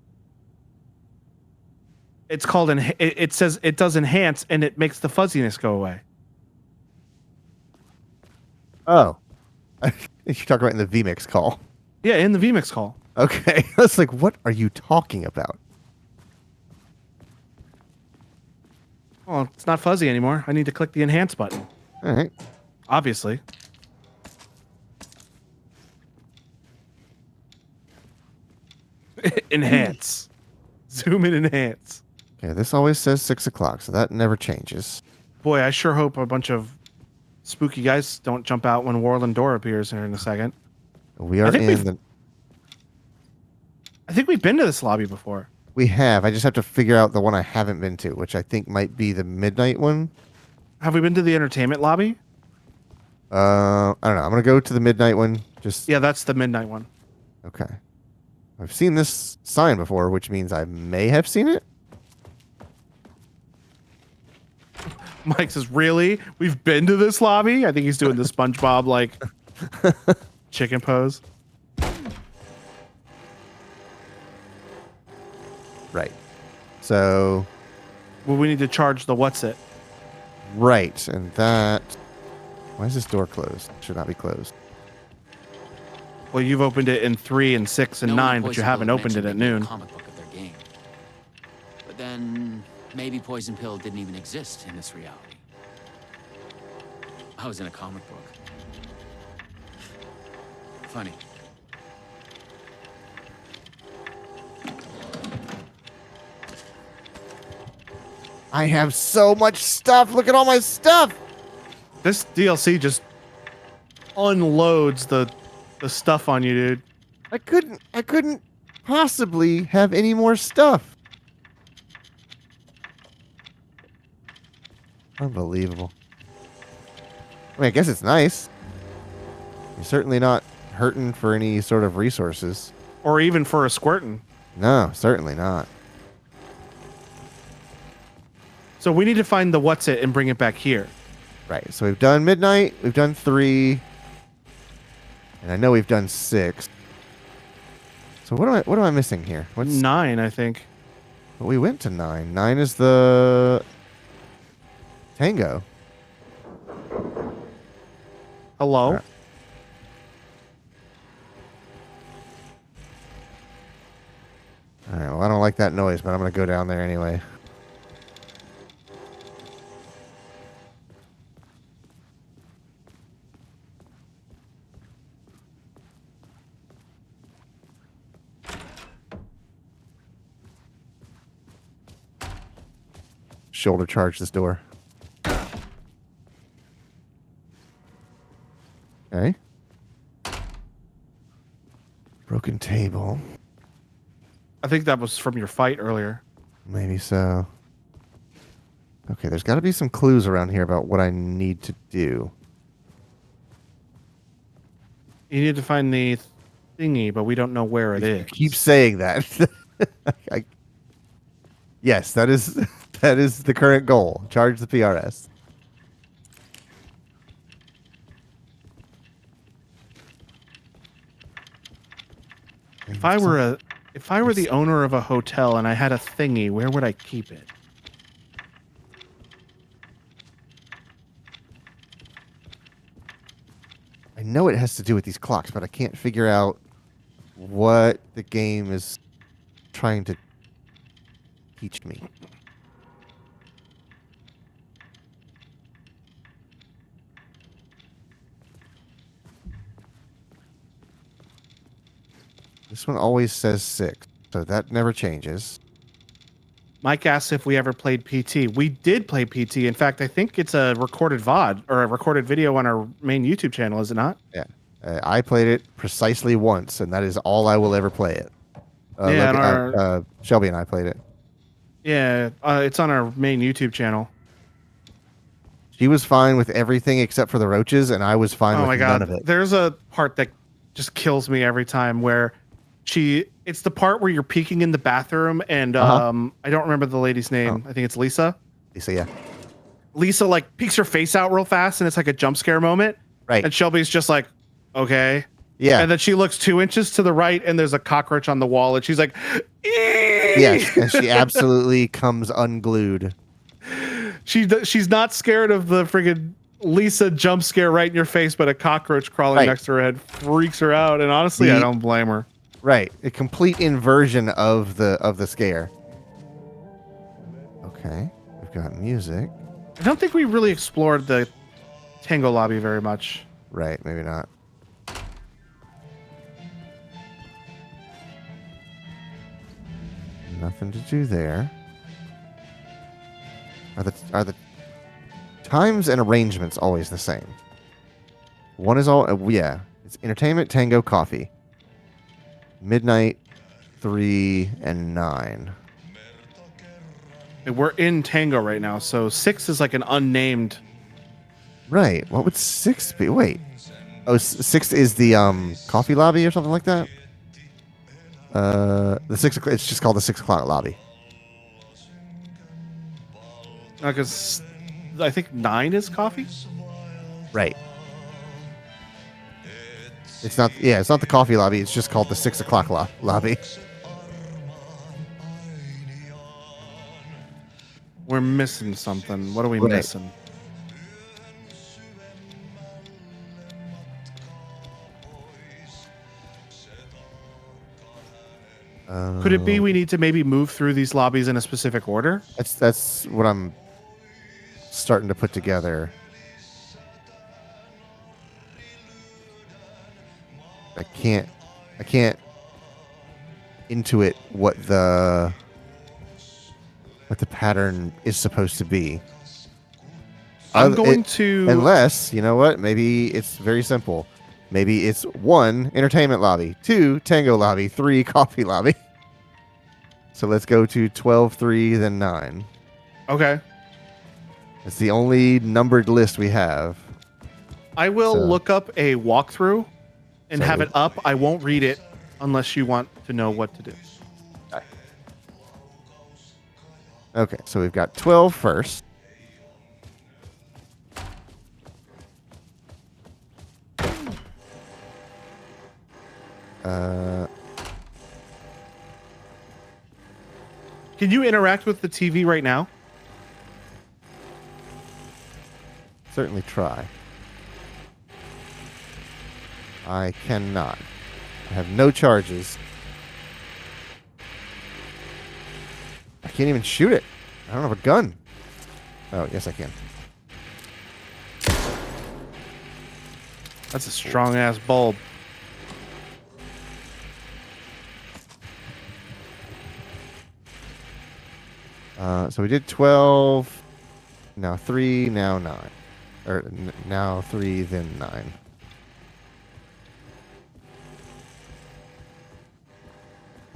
It's called, it says it does enhance, and it makes the fuzziness go away. Oh. You're talking about in the VMix call. Yeah, in the VMix call. Okay. I was like, what are you talking about? Oh, it's not fuzzy anymore. I need to click the enhance button. All right. Obviously. Enhance. Zoom in, enhance. Okay, this always says 6 o'clock, so that never changes. Boy, I sure hope a bunch of spooky guys don't jump out when Warland Door appears here in a second. We are think in the... I think we've been to this lobby before. We have. I just have to figure out the one I haven't been to, which I think might be the midnight one. Have we been to the entertainment lobby? I don't know. I'm gonna go to the midnight one. Just Yeah, that's the midnight one. okay. I've seen this sign before, which means I may have seen it. Mike says, "Really? We've been to this lobby?" I think he's doing the SpongeBob like chicken pose. Right. So Well, we need to charge the what's it? right, and that. Why is this door closed? It should not be closed. Well, you've opened it in 3 and 6 and No one 9, in but you Poison haven't Pill opened it at mentioned making a noon. comic book of their game. But then maybe Poison Pill didn't even exist in this reality. I was in a comic book. Funny. I have so much stuff. Look at all my stuff. This DLC just unloads the stuff on you, dude. I couldn't possibly have any more stuff. Unbelievable. I mean, I guess it's nice. You're certainly not hurting for any sort of resources. Or even for a squirtin'. No, certainly not. So we need to find the what's it and bring it back here. Right. So we've done midnight. We've done 3. And I know we've done 6. So what am I missing here? What's 9, I think. well, we went to 9. 9 is the Tango. Hello? Alright. All right. Well, I don't like that noise, but I'm going to go down there anyway. Shoulder charge this door. Okay. Broken table. I think that was from your fight earlier. Maybe so. Okay, there's got to be some clues around here about what I need to do. You need to find the thingy, but we don't know where it is. Keep saying that. Yes, that is that is the current goal. Charge the PRS. If I were the owner of a hotel and I had a thingy, where would I keep it? I know it has to do with these clocks, but I can't figure out what the game is trying to teach me. This one always says 6, so that never changes. Mike asks if we ever played PT. We did play PT. In fact, I think it's a recorded VOD or a recorded video on our main YouTube channel, is it not? Yeah. I played it precisely once, and that is all I will ever play it. Yeah, and Shelby and I played it. Yeah, it's on our main YouTube channel. She was fine with everything except for the roaches, and I was fine Oh with my none god. of it. There's a part that just kills me every time where it's the part where you're peeking in the bathroom and I don't remember the lady's name. I think it's Lisa. So yeah, Lisa like peeks her face out real fast and it's like a jump scare moment. right. And Shelby's just like, okay. Yeah. And then she looks 2 inches to the right and there's a cockroach on the wall and she's like, Yes, and she absolutely comes unglued. She's not scared of the friggin' Lisa jump scare right in your face, but a cockroach crawling Right. next to her head freaks her out. And honestly, I don't blame her. Right, a complete inversion of the scare. Okay, we've got music. I don't think we really explored the Tango lobby very much. Right, maybe not. Nothing to do there. Are the times and arrangements always the same? One is all yeah. It's entertainment, tango, coffee. Midnight, 3, and 9. And we're in Tango right now, so 6 is like an unnamed Right. What would 6 be? Wait. Oh, 6 is the coffee lobby or something like that. The 6 o'clock. It's just called the 6 o'clock lobby. Because I think 9 is coffee. Right. It's not. Yeah, it's not the coffee lobby. It's just called the 6 o'clock lobby. We're missing something. What are we Right. missing? Could it be we need to maybe move through these lobbies in a specific order? That's what I'm starting to put together. I can't intuit what the pattern is supposed to be. I'm Oth- going it- to. Unless, you know what? Maybe it's very simple. Maybe it's 1 entertainment lobby, 2 tango lobby, 3 coffee lobby. So let's go to 12, 3, then 9. Okay. It's the only numbered list we have. I will So- look up a walkthrough and So- have it up. I won't read it unless you want to know what to do. Okay, so we've got 12 first. Can you interact with the TV right now? Certainly try. I cannot. I have no charges. I can't even shoot it. I don't have a gun. Oh, yes, I can. That's a strong ass bulb. So we did 12, now 3, now 9. Or now 3, then 9.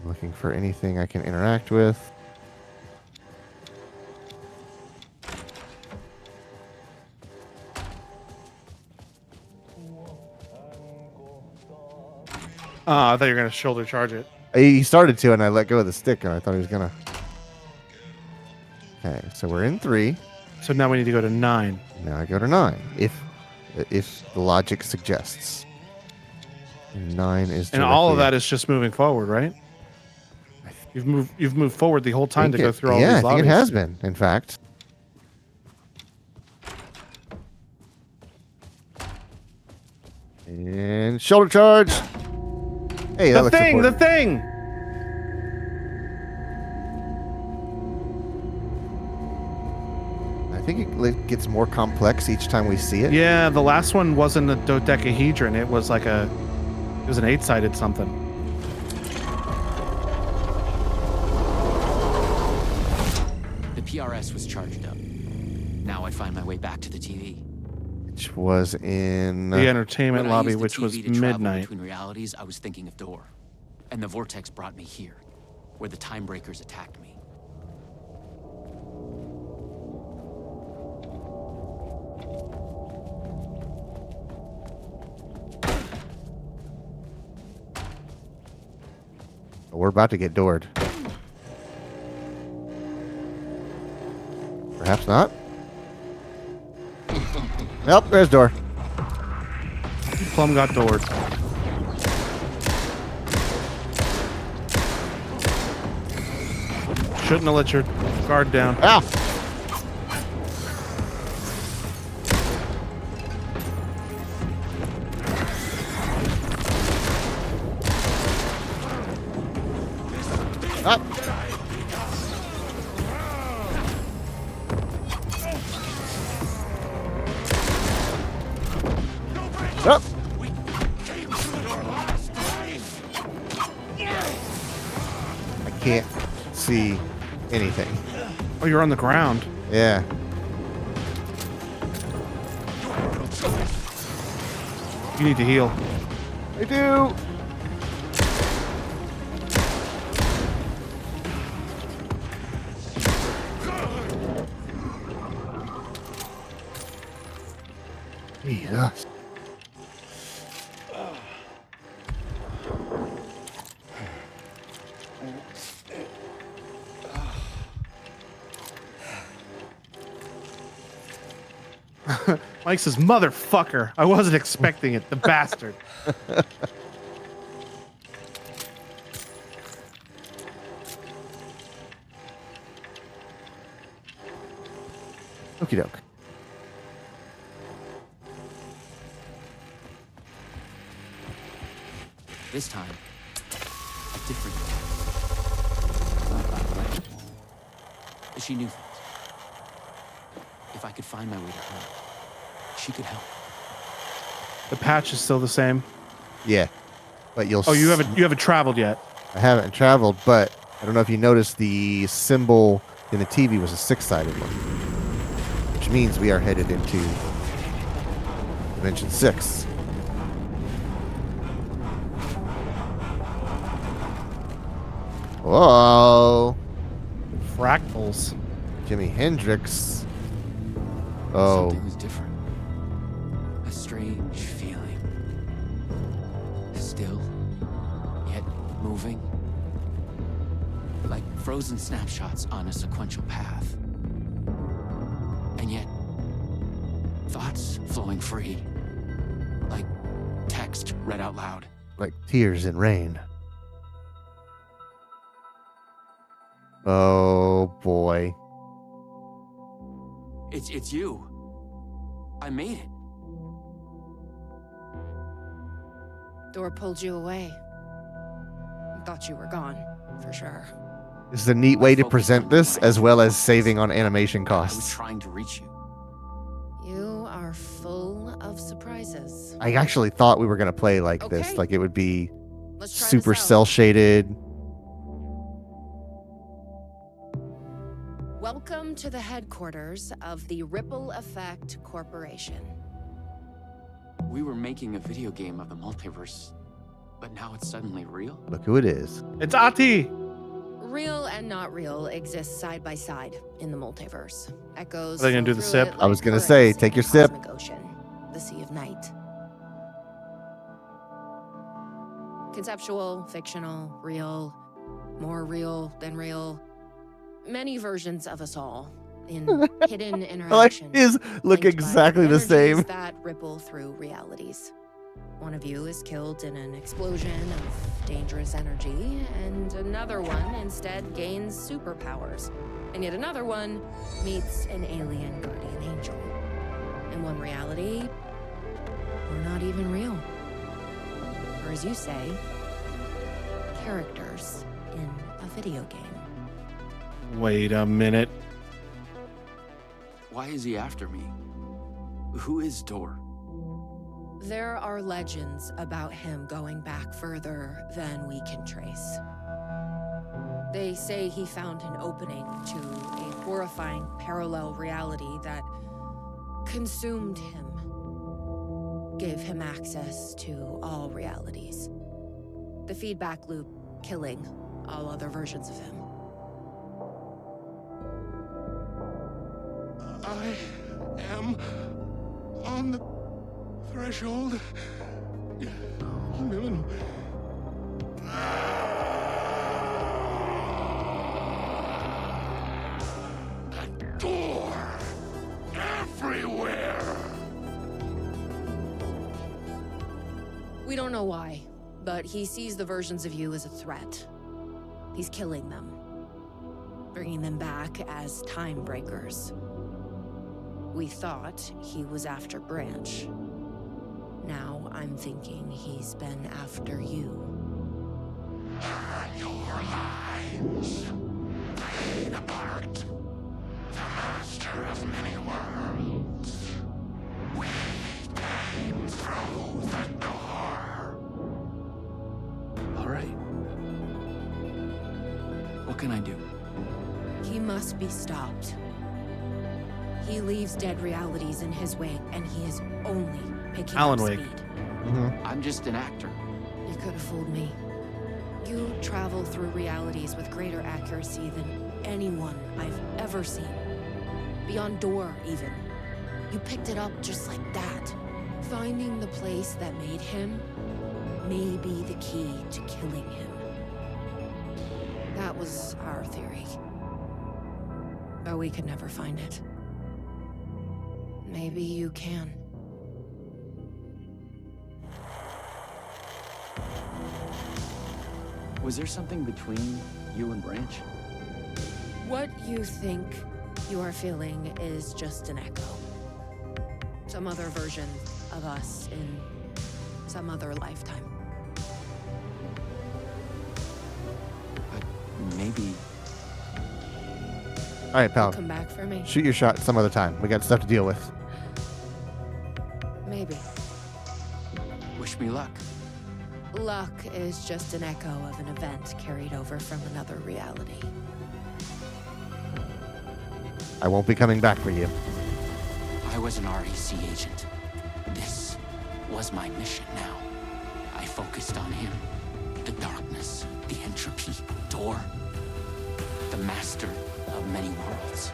I'm looking for anything I can interact with. I thought you were going to shoulder charge it. He started to, and I let go of the stick, and I thought he was gonna. Okay, so we're in 3. So now we need to go to 9. Now I go to 9, if the logic suggests. And 9 is. And all of directly- that is just moving forward, right? You've moved forward the whole time to think go it- through all yeah, these I think lobbies. it has been, in fact. And shoulder charge. Hey, that The looks thing, the important. thing. I think it gets more complex each time we see it. Yeah, the last one wasn't a dodecahedron. It was like it was an 8-sided something. The PRS was charged up. Now I find my way back to the TV. Which was in. The entertainment When I lobby, used the which was TV to travel midnight. Between realities, I was thinking of Door. And the vortex brought me here, where the time breakers attacked me. We're about to get doored. Perhaps not. Nope, there's door. Plum got doored. Shouldn't have let your guard down. Ow! Up. Up. I can't see anything. Oh, you're on the ground. Yeah. You need to heal. I do. Jesus. Mike says, "Motherfucker! I wasn't expecting it. The bastard." Okie doke. This time, a different thought about the legend. She knew things. If I could find my way to her, she could help. The patch is still the same. Yeah. But you'll Oh, you haven't traveled yet. I haven't traveled, but I don't know if you noticed the symbol in the TV was a 6-sided one. Which means we are headed into Dimension 6. Whoa! Fractals. Jimi Hendrix. Oh, Something was different. A strange feeling. Still, yet moving. Like frozen snapshots on a sequential path. And yet, thoughts flowing free. Like text read out loud. like tears in rain. Oh boy. It's you. I made it. Door pulled you away. Thought you were gone, for sure. This is a neat way to present this, as well as saving on animation I was costs. trying to reach you. You are full of surprises. I actually thought we were going to play like this. Okay. Like it would be Let's try super this out. cell shaded. Welcome to the headquarters of the Ripple Effect Corporation. We were making a video game of the multiverse, but now it's suddenly real? Look who it is. It's Ati. Real and not real exist side by side in the multiverse. Echoes. Are they gonna flow do the through sip? it I was like gonna say, currents take in your a sip. cosmic Ocean, the Sea of Night. Conceptual, fictional, real, more real than real. Many versions of us all in hidden I like interaction. his look linked by exactly the energies same. that ripple through realities. One of you is killed in an explosion of dangerous energy, and another one instead gains superpowers. And yet another one meets an alien guardian angel. In one reality, we're not even real. Or as you say, characters in a video game. Wait a minute. Why is he after me? Who is Door? There are legends about him going back further than we can trace. They say he found an opening to a horrifying parallel reality that consumed him, gave him access to all realities. The feedback loop killing all other versions of him. I am on the threshold. No. A door everywhere. We don't know why, but he sees the versions of you as a threat. He's killing them, bringing them back as time breakers. We thought he was after Branch. Now I'm thinking he's been after you. Your lives played a part. The master of many worlds. We came through the door. All right. What can I do? He must be stopped. He leaves dead realities in his wake, and he is only picking Alan up Wake. speed. I'm just an actor. You could have fooled me. You travel through realities with greater accuracy than anyone I've ever seen. Beyond Door, even. You picked it up just like that. Finding the place that made him may be the key to killing him. That was our theory. But we could never find it. Maybe you can. Was there something between you and Branch? What you think you are feeling is just an echo. Some other version of us in some other lifetime. Maybe. All right, pal. Come back for me? Shoot your shot some other time. We got stuff to deal with. Maybe. Wish me luck. Luck is just an echo of an event carried over from another reality. I won't be coming back for you. I was an REC agent. This was my mission now. I focused on him. The darkness, the entropy, Door. The master of many worlds.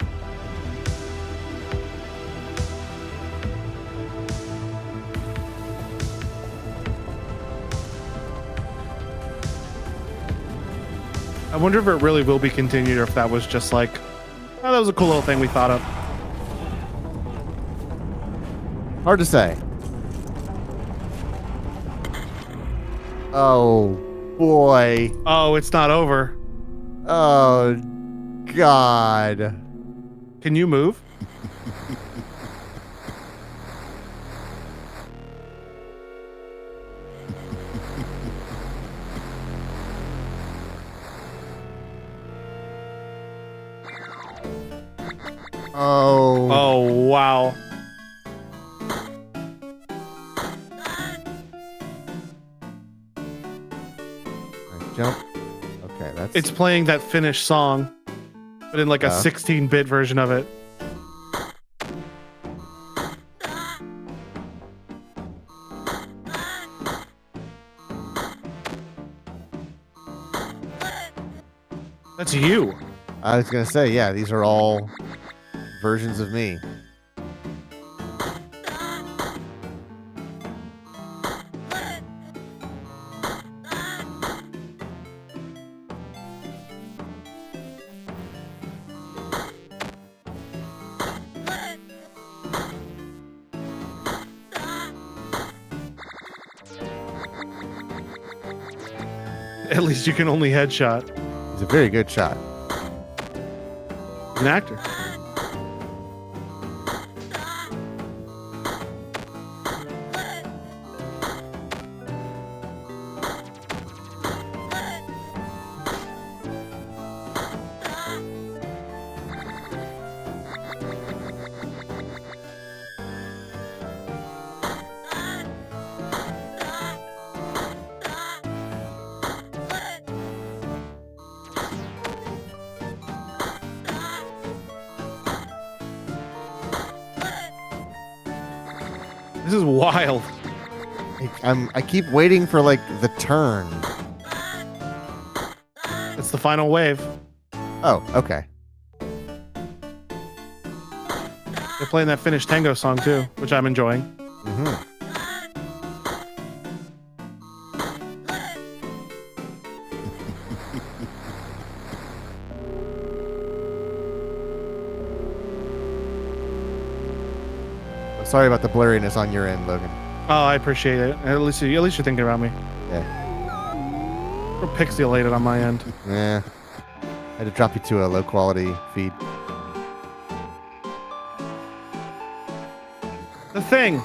I wonder if it really will be continued or if that was just like, oh, that was a cool little thing we thought of. Hard to say. Oh, boy. Oh, it's not over. Oh, God. Can you move? Oh. Oh, wow. Jump. Okay, that's... It's playing that finished song, but in like a 16-bit version of it. That's you. I was going to say, yeah, these are all versions of me. At least you can only headshot. He's a very good shot. An actor. This is wild. I keep waiting for, like, the turn. It's the final wave. Oh, okay. They're playing that Finnish tango song too, which I'm enjoying. Mm-hmm. Sorry about the blurriness on your end, Logan. Oh, I appreciate it. At least you're thinking about me. Yeah. Real pixelated on my end. Yeah. I had to drop you to a low quality feed. The Thing.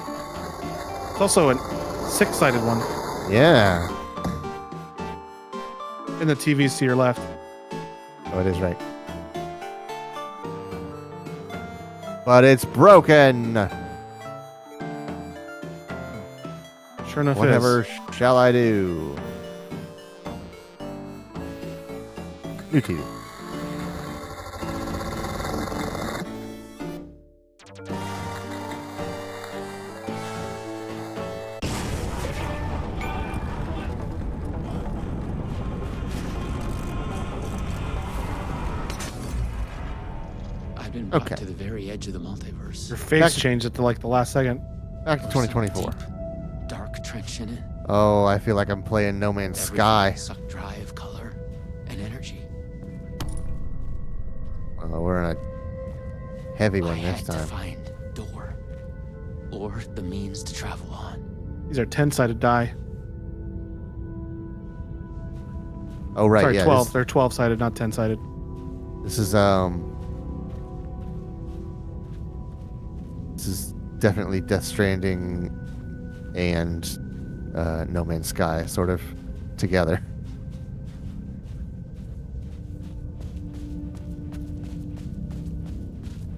It's also a 6-sided one. Yeah. And the TV's to your left. Oh, it is right. But it's broken. Sure enough, Whatever is. shall I do? New TV. I've been brought Okay. to the very edge of the multiverse. Your face changed at the last second. Back to Or some 2024. deep, dark trench in it. Oh, I feel like I'm playing No Man's Everything Sky. sucked dry of color and energy. Oh, we're in a heavy I one this had to time. find door or the means to travel on. These are 10-sided die. Oh, right, Sorry, yeah. 12. They're 12-sided, not 10-sided. This is definitely Death Stranding and No Man's Sky sort of together.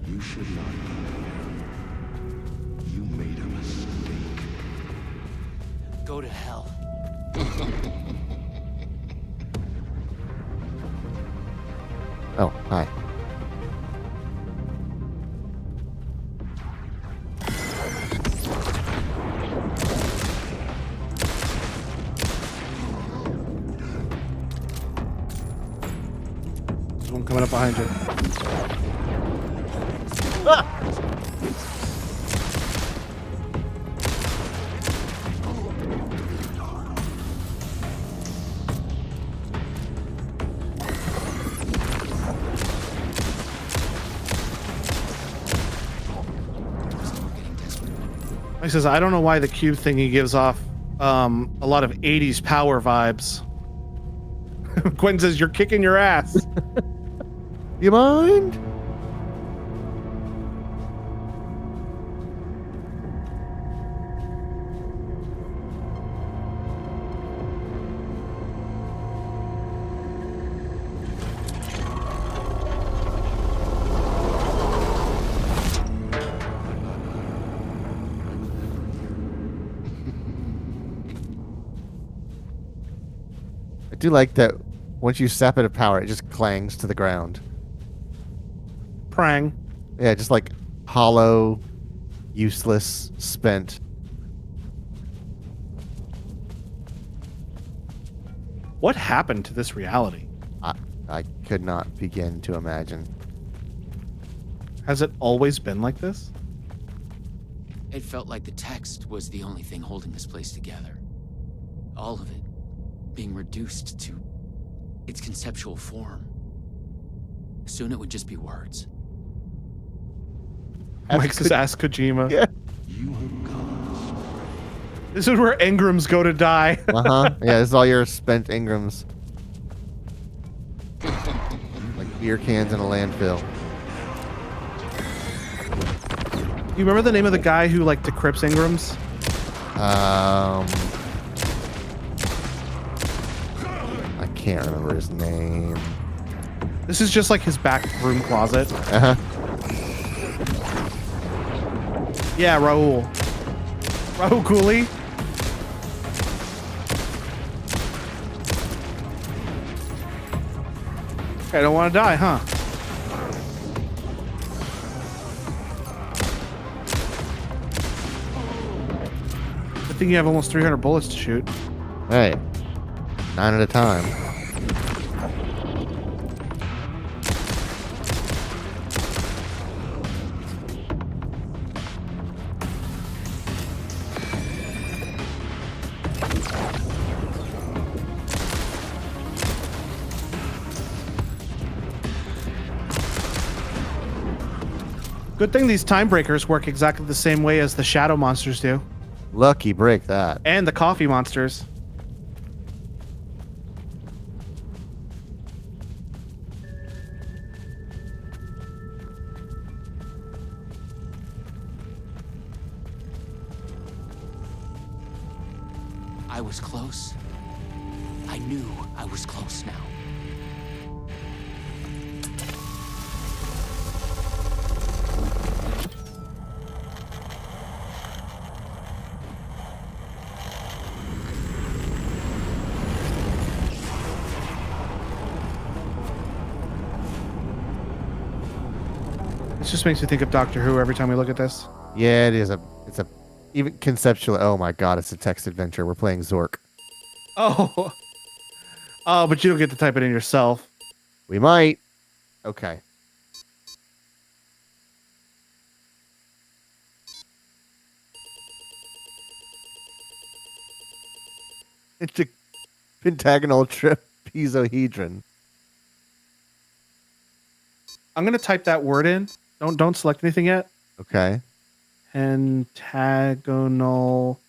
You should not be here. You made a mistake. Go to hell. Oh, hi. There's one coming up behind you. He says, I don't know why the cube thingy gives off a lot of 80s power vibes. Quentin says, you're kicking your ass. You mind? I do like that once you sap it of power, it just clangs to the ground. Prang. Yeah, just like hollow, useless, spent. What happened to this reality? I could not begin to imagine. Has it always been like this? It felt like the text was the only thing holding this place together. All of it being reduced to its conceptual form. Soon it would just be words. Mike says, ask Kojima. Yeah. You have gone astray. This is where Engrams go to die. Uh-huh. Yeah, this is all your spent Ingrams. Like beer cans in a landfill. You remember the name of the guy who like decrypts Ingrams? I can't remember his name. This is just like his back room closet. Uh-huh. Yeah, Raul. Raul Cooley. I don't want to die, huh? Good thing you have almost 300 bullets to shoot. Hey. 9 at a time. Good thing these time breakers work exactly the same way as the shadow monsters do. Lucky break that. And the coffee monsters. I was close. I knew I was close now. This just makes me think of Doctor Who every time we look at this. Yeah, it is it's a even conceptual. Oh my god, it's a text adventure. We're playing Zork. Oh. Oh, but you don't get to type it in yourself. We might. Okay. into pentagonal trapezohedron. I'm gonna type that word in. Don't select anything yet. Okay. Pentagonal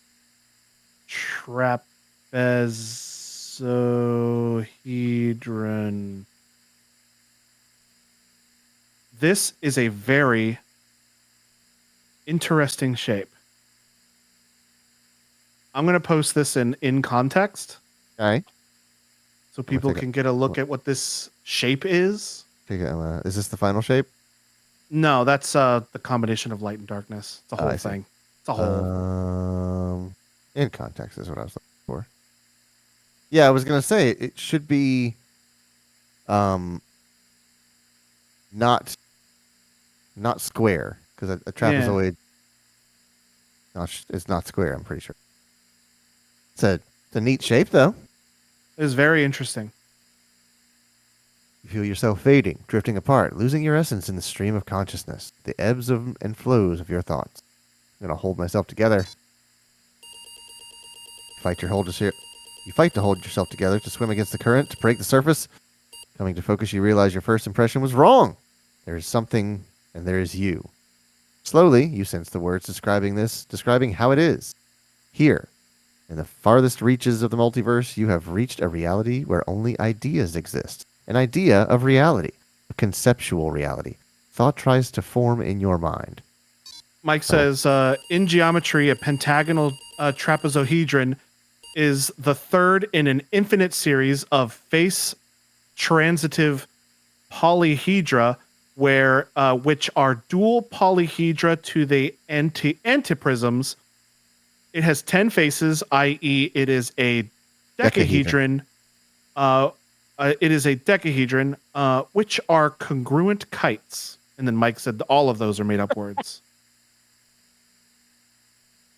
trapezohedron. This is a very interesting shape. I'm going to post this in context Okay. so people take a- can get a look at what this shape is. Is this the final shape? No, that's the combination of light and darkness. It's a Oh, whole I see. thing. It's a whole. In context is what I was looking for. Yeah, I was gonna say it should be, not square because a trapezoid. No, it's not square. I'm pretty sure. It's a neat shape though. It is very interesting. You feel yourself fading, drifting apart, losing your essence in the stream of consciousness, the ebbs and flows of your thoughts. I'm gonna hold myself together. You fight to hold yourself together to swim against the current, to break the surface. Coming to focus, you realize your first impression was wrong. There is something, and there is you. Slowly, you sense the words describing how it is. Here, in the farthest reaches of the multiverse, you have reached a reality where only ideas exist. An idea of reality, a conceptual reality. Thought tries to form in your mind. Mike says, in geometry, a pentagonal trapezohedron is the third in an infinite series of face transitive polyhedra, which are dual polyhedra to the antiprisms. It has 10 faces, i.e., it is a decahedron. It is a decahedron, which are congruent kites. And then Mike said all of those are made up words.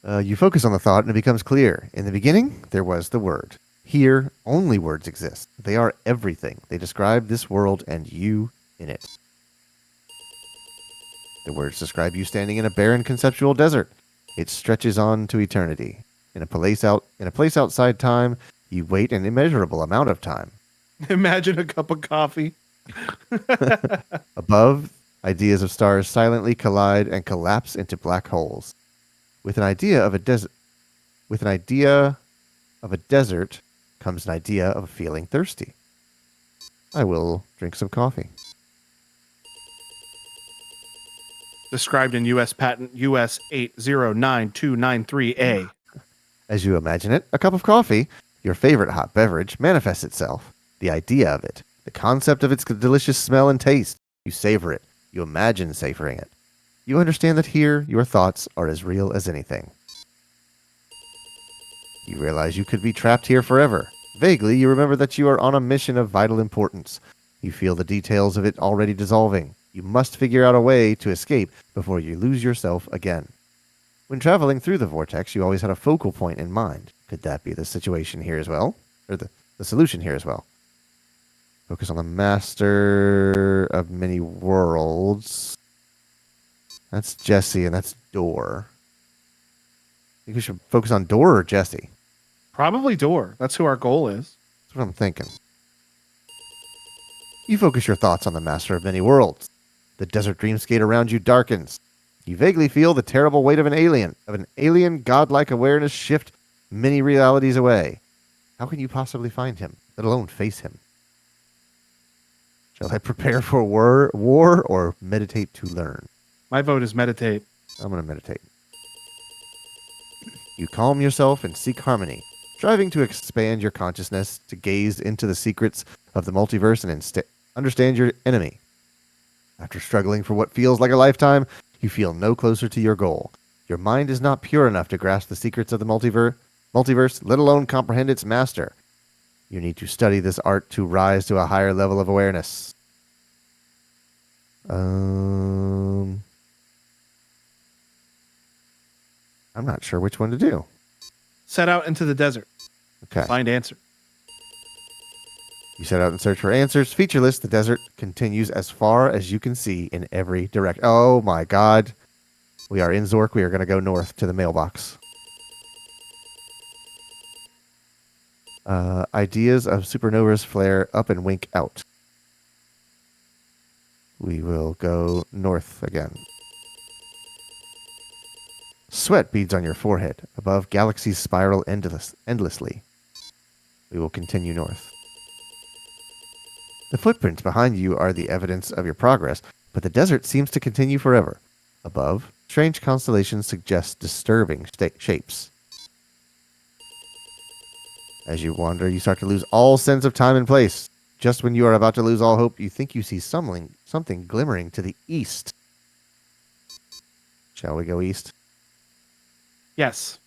You focus on the thought and it becomes clear. In the beginning, there was the word. Here, only words exist. They are everything. They describe this world and you in it. The words describe you standing in a barren conceptual desert. It stretches on to eternity. In a place outside time, you wait an immeasurable amount of time. Imagine a cup of coffee. Above, ideas of stars silently collide and collapse into black holes. With an idea of a desert comes an idea of feeling thirsty. I will drink some coffee. Described in U.S. Patent US 8099293A. As you imagine it, a cup of coffee, your favorite hot beverage, manifests itself. The idea of it, the concept of its delicious smell and taste. You savor it. You imagine savoring it. You understand that here, your thoughts are as real as anything. You realize you could be trapped here forever. Vaguely, you remember that you are on a mission of vital importance. You feel the details of it already dissolving. You must figure out a way to escape before you lose yourself again. When traveling through the vortex, you always had a focal point in mind. Could that be the situation here as well? Or the solution here as well? Focus on the master of many worlds. That's Jesse, and that's Door. I think we should focus on Door or Jesse. Probably Door. That's who our goal is. That's what I'm thinking. You focus your thoughts on the master of many worlds. The desert dreamscape around you darkens. You vaguely feel the terrible weight of an alien godlike awareness shift many realities away. How can you possibly find him, let alone face him? Shall I prepare for war or meditate to learn? My vote is meditate. I'm going to meditate. You calm yourself and seek harmony, striving to expand your consciousness, to gaze into the secrets of the multiverse and understand your enemy. After struggling for what feels like a lifetime, you feel no closer to your goal. Your mind is not pure enough to grasp the secrets of the multiverse, let alone comprehend its master. You need to study this art to rise to a higher level of awareness. I'm not sure which one to do. Set out into the desert. Okay. Find answer. You set out and search for answers. Featureless, the desert continues as far as you can see in every direction. Oh my god. We are in Zork. We are going to go north to the mailbox. Ideas of supernovas flare up and wink out. We will go north again. Sweat beads on your forehead. Above, galaxies spiral endlessly. We will continue north. The footprints behind you are the evidence of your progress, but the desert seems to continue forever. Above, strange constellations suggest disturbing shapes. As you wander, you start to lose all sense of time and place. Just when you are about to lose all hope, you think you see something glimmering to the east. Shall we go east? Yes.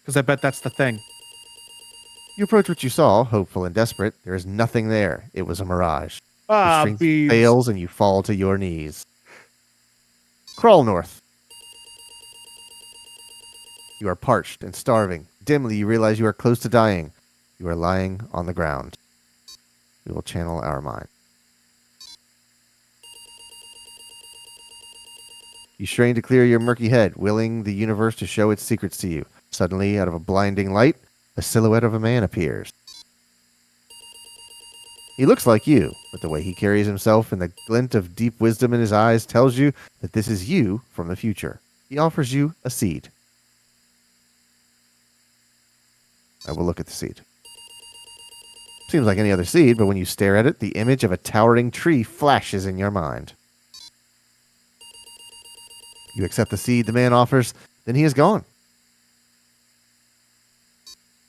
Because I bet that's the thing. You approach what you saw, hopeful and desperate. There is nothing there. It was a mirage. Ah, Your strength beads. fails and you fall to your knees. Crawl north. You are parched and starving. Dimly, you realize you are close to dying. You are lying on the ground. We will channel our mind. You strain to clear your murky head, willing the universe to show its secrets to you. Suddenly, out of a blinding light, a silhouette of a man appears. He looks like you, but the way he carries himself and the glint of deep wisdom in his eyes tells you that this is you from the future. He offers you a seed. I will look at the seed. Seems like any other seed, but when you stare at it, the image of a towering tree flashes in your mind. You accept the seed the man offers, then he is gone.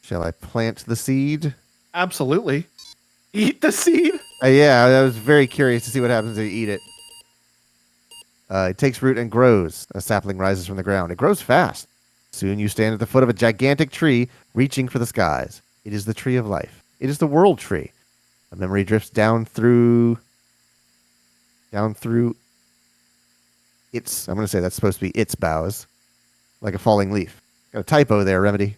Shall I plant the seed? Absolutely. Eat the seed? Yeah, I was very curious to see what happens if you eat it. It takes root and grows. A sapling rises from the ground. It grows fast. Soon you stand at the foot of a gigantic tree, reaching for the skies. It is the tree of life. It is the world tree. A memory drifts down through its, I'm going to say that's supposed to be its boughs, like a falling leaf. Got a typo there, Remedy.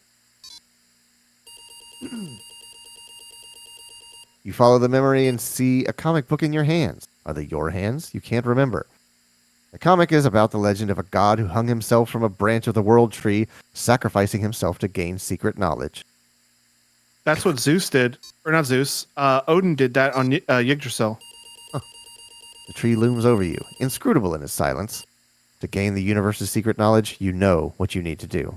You follow the memory and see a comic book in your hands. Are they your hands? You can't remember. The comic is about the legend of a god who hung himself from a branch of the world tree, sacrificing himself to gain secret knowledge. That's what Zeus did. Or not Zeus. Odin did that on Yggdrasil. The tree looms over you, inscrutable in its silence. To gain the universe's secret knowledge, you know what you need to do.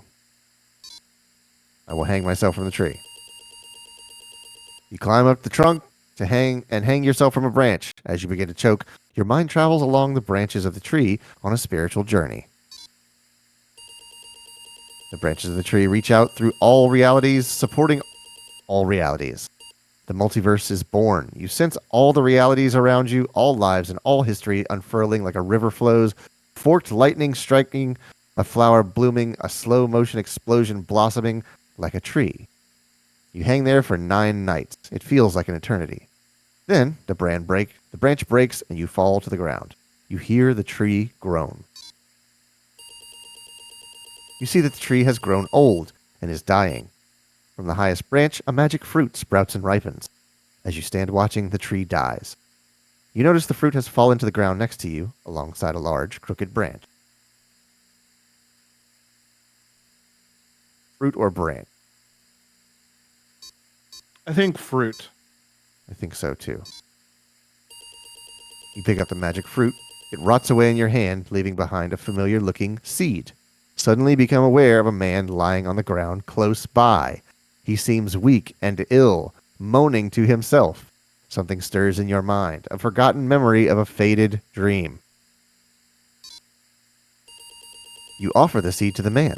I will hang myself from the tree. You climb up the trunk to hang yourself from a branch. As you begin to choke, your mind travels along the branches of the tree on a spiritual journey. The branches of the tree reach out through all realities, supporting all realities. The multiverse is born. You sense all the realities around you, all lives and all history unfurling like a river flows, forked lightning striking, a flower blooming, a slow motion explosion blossoming like a tree. You hang there for 9 nights. It feels like an eternity. Then the branch breaks and you fall to the ground. You hear the tree groan. You see that the tree has grown old and is dying. From the highest branch, a magic fruit sprouts and ripens. As you stand watching, the tree dies. You notice the fruit has fallen to the ground next to you, alongside a large, crooked branch. Fruit or branch? I think fruit. I think so too. You pick up the magic fruit. It rots away in your hand, leaving behind a familiar-looking seed. Suddenly become aware of a man lying on the ground close by. He seems weak and ill, moaning to himself. Something stirs in your mind, a forgotten memory of a faded dream. You offer the seed to the man.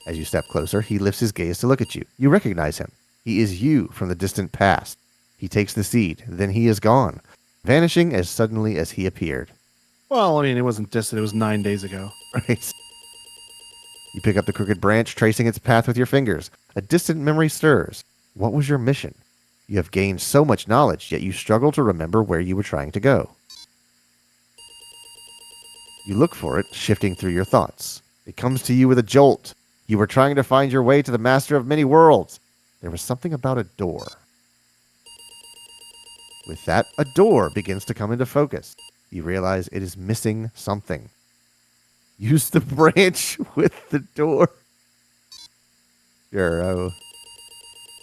As you step closer, he lifts his gaze to look at you. You recognize him. He is you from the distant past. He takes the seed, then he is gone, vanishing as suddenly as he appeared. Well, I mean, it wasn't distant. It was 9 days ago. Right. You pick up the crooked branch, tracing its path with your fingers. A distant memory stirs. What was your mission? You have gained so much knowledge, yet you struggle to remember where you were trying to go. You look for it, shifting through your thoughts. It comes to you with a jolt. You were trying to find your way to the master of many worlds. There was something about a door. With that, a door begins to come into focus. You realize it is missing something. Use the branch with the door. Sure.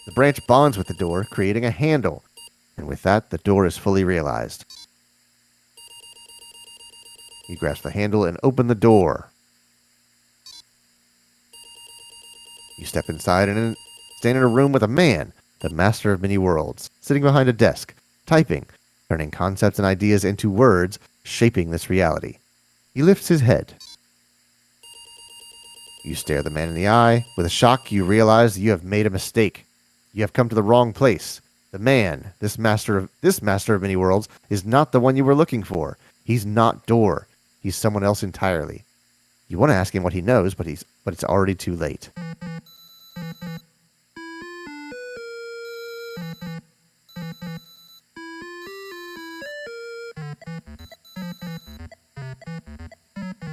The branch bonds with the door, creating a handle, and with that, the door is fully realized. You grasp the handle and open the door. You step inside and stand in a room with a man, the master of many worlds, sitting behind a desk, typing, turning concepts and ideas into words, shaping this reality. He lifts his head. You stare the man in the eye. With a shock, you realize you have made a mistake. You have come to the wrong place. The man, this master of many worlds, is not the one you were looking for. He's not Door. He's someone else entirely. You want to ask him what he knows, but it's already too late.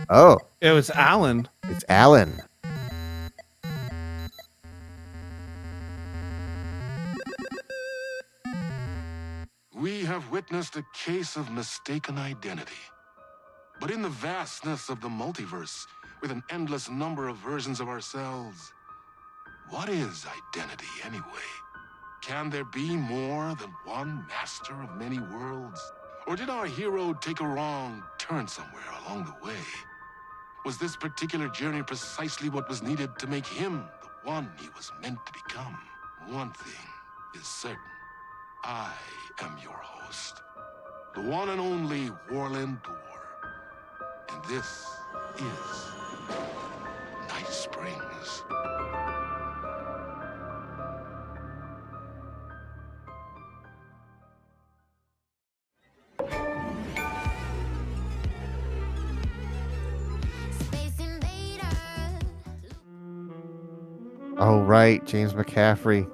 Oh, It was Alan. it's Alan. We have witnessed a case of mistaken identity. But in the vastness of the multiverse, with an endless number of versions of ourselves, what is identity anyway? Can there be more than one master of many worlds? Or did our hero take a wrong turn somewhere along the way? Was this particular journey precisely what was needed to make him the one he was meant to become? One thing is certain. I am your host, the one and only Warland Door. And this is Night Springs. Oh, right, James McCaffrey.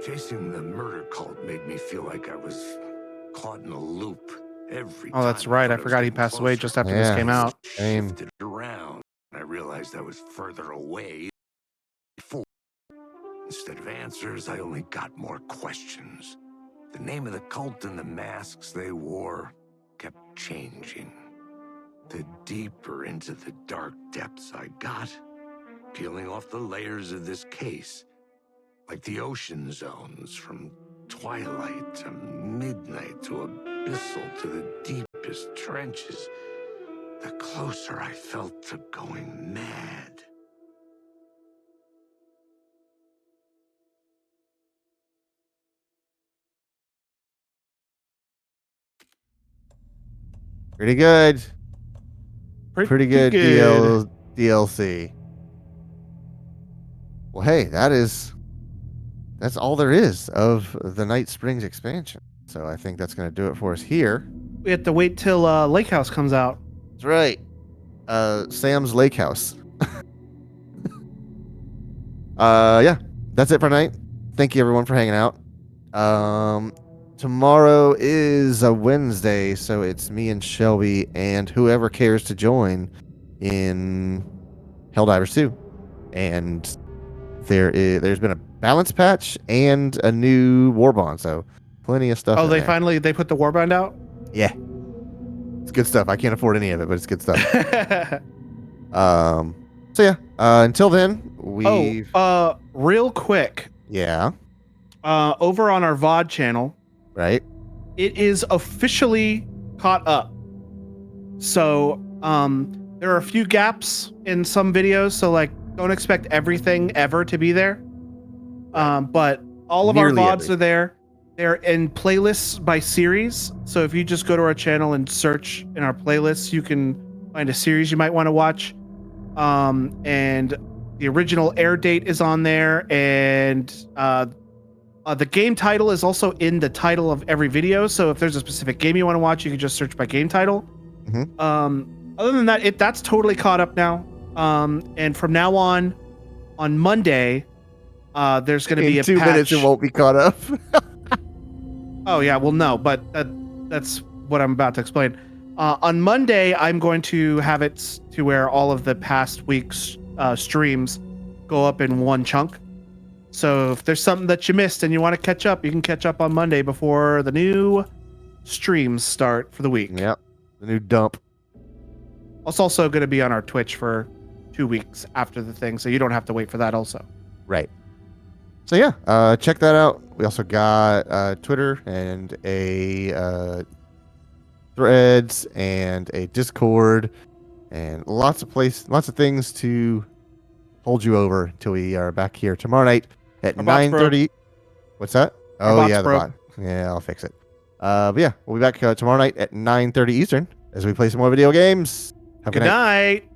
Chasing the murder cult made me feel like I was caught in a loop. Every Oh, that's time right. I thought was forgot he getting passed away closer. just after Yeah. this came out. Same. Shifted around. I realized I was further away. Before. Instead of answers, I only got more questions. The name of the cult and the masks they wore kept changing. The deeper into the dark depths I got, peeling off the layers of this case, like the ocean zones from twilight to midnight to abyssal to the deepest trenches, the closer I felt to going mad. Pretty good. Pretty good DLC. Well, hey, that's all there is of the Night Springs expansion. So I think that's going to do it for us here. We have to wait till Lake House comes out. That's right. Sam's Lake House. Yeah, that's it for tonight. Thank you everyone for hanging out. Tomorrow is a Wednesday, so it's me and Shelby and whoever cares to join in Helldivers 2. And there's been a balance patch and a new Warbond, so plenty of stuff. Oh, in they there. finally put the Warband out? Yeah. It's good stuff. I can't afford any of it, but it's good stuff. So yeah, until then, we've real quick, yeah, over on our VOD channel, right. it is officially caught up. So, there are a few gaps in some videos, so like don't expect everything ever to be there. But all of Nearly our VODs everything. are there. They're in playlists by series. So if you just go to our channel and search in our playlists, you can find a series you might want to watch. And the original air date is on there, and the game title is also in the title of every video. So if there's a specific game you want to watch, you can just search by game title. Other than that, that's totally caught up now. And from now on Monday, there's going to be In a 2 patch. minutes, it won't be caught up. Oh yeah, well no, but that's what I'm about to explain. On Monday, I'm going to have it to where all of the past week's streams go up in one chunk. So if there's something that you missed and you want to catch up, you can catch up on Monday before the new streams start for the week. Yep, the new dump. It's also going to be on our Twitch for 2 weeks after the thing, so you don't have to wait for that also. Right. So yeah, check that out. We also got Twitter and a Threads and a Discord and lots of things to hold you over until we are back here tomorrow night at Our bot's 9:30. What's that? Our Oh bot's yeah, the broke. bot. Yeah, I'll fix it. But yeah, we'll be back tomorrow night at 9:30 Eastern as we play some more video games. Have a Good night.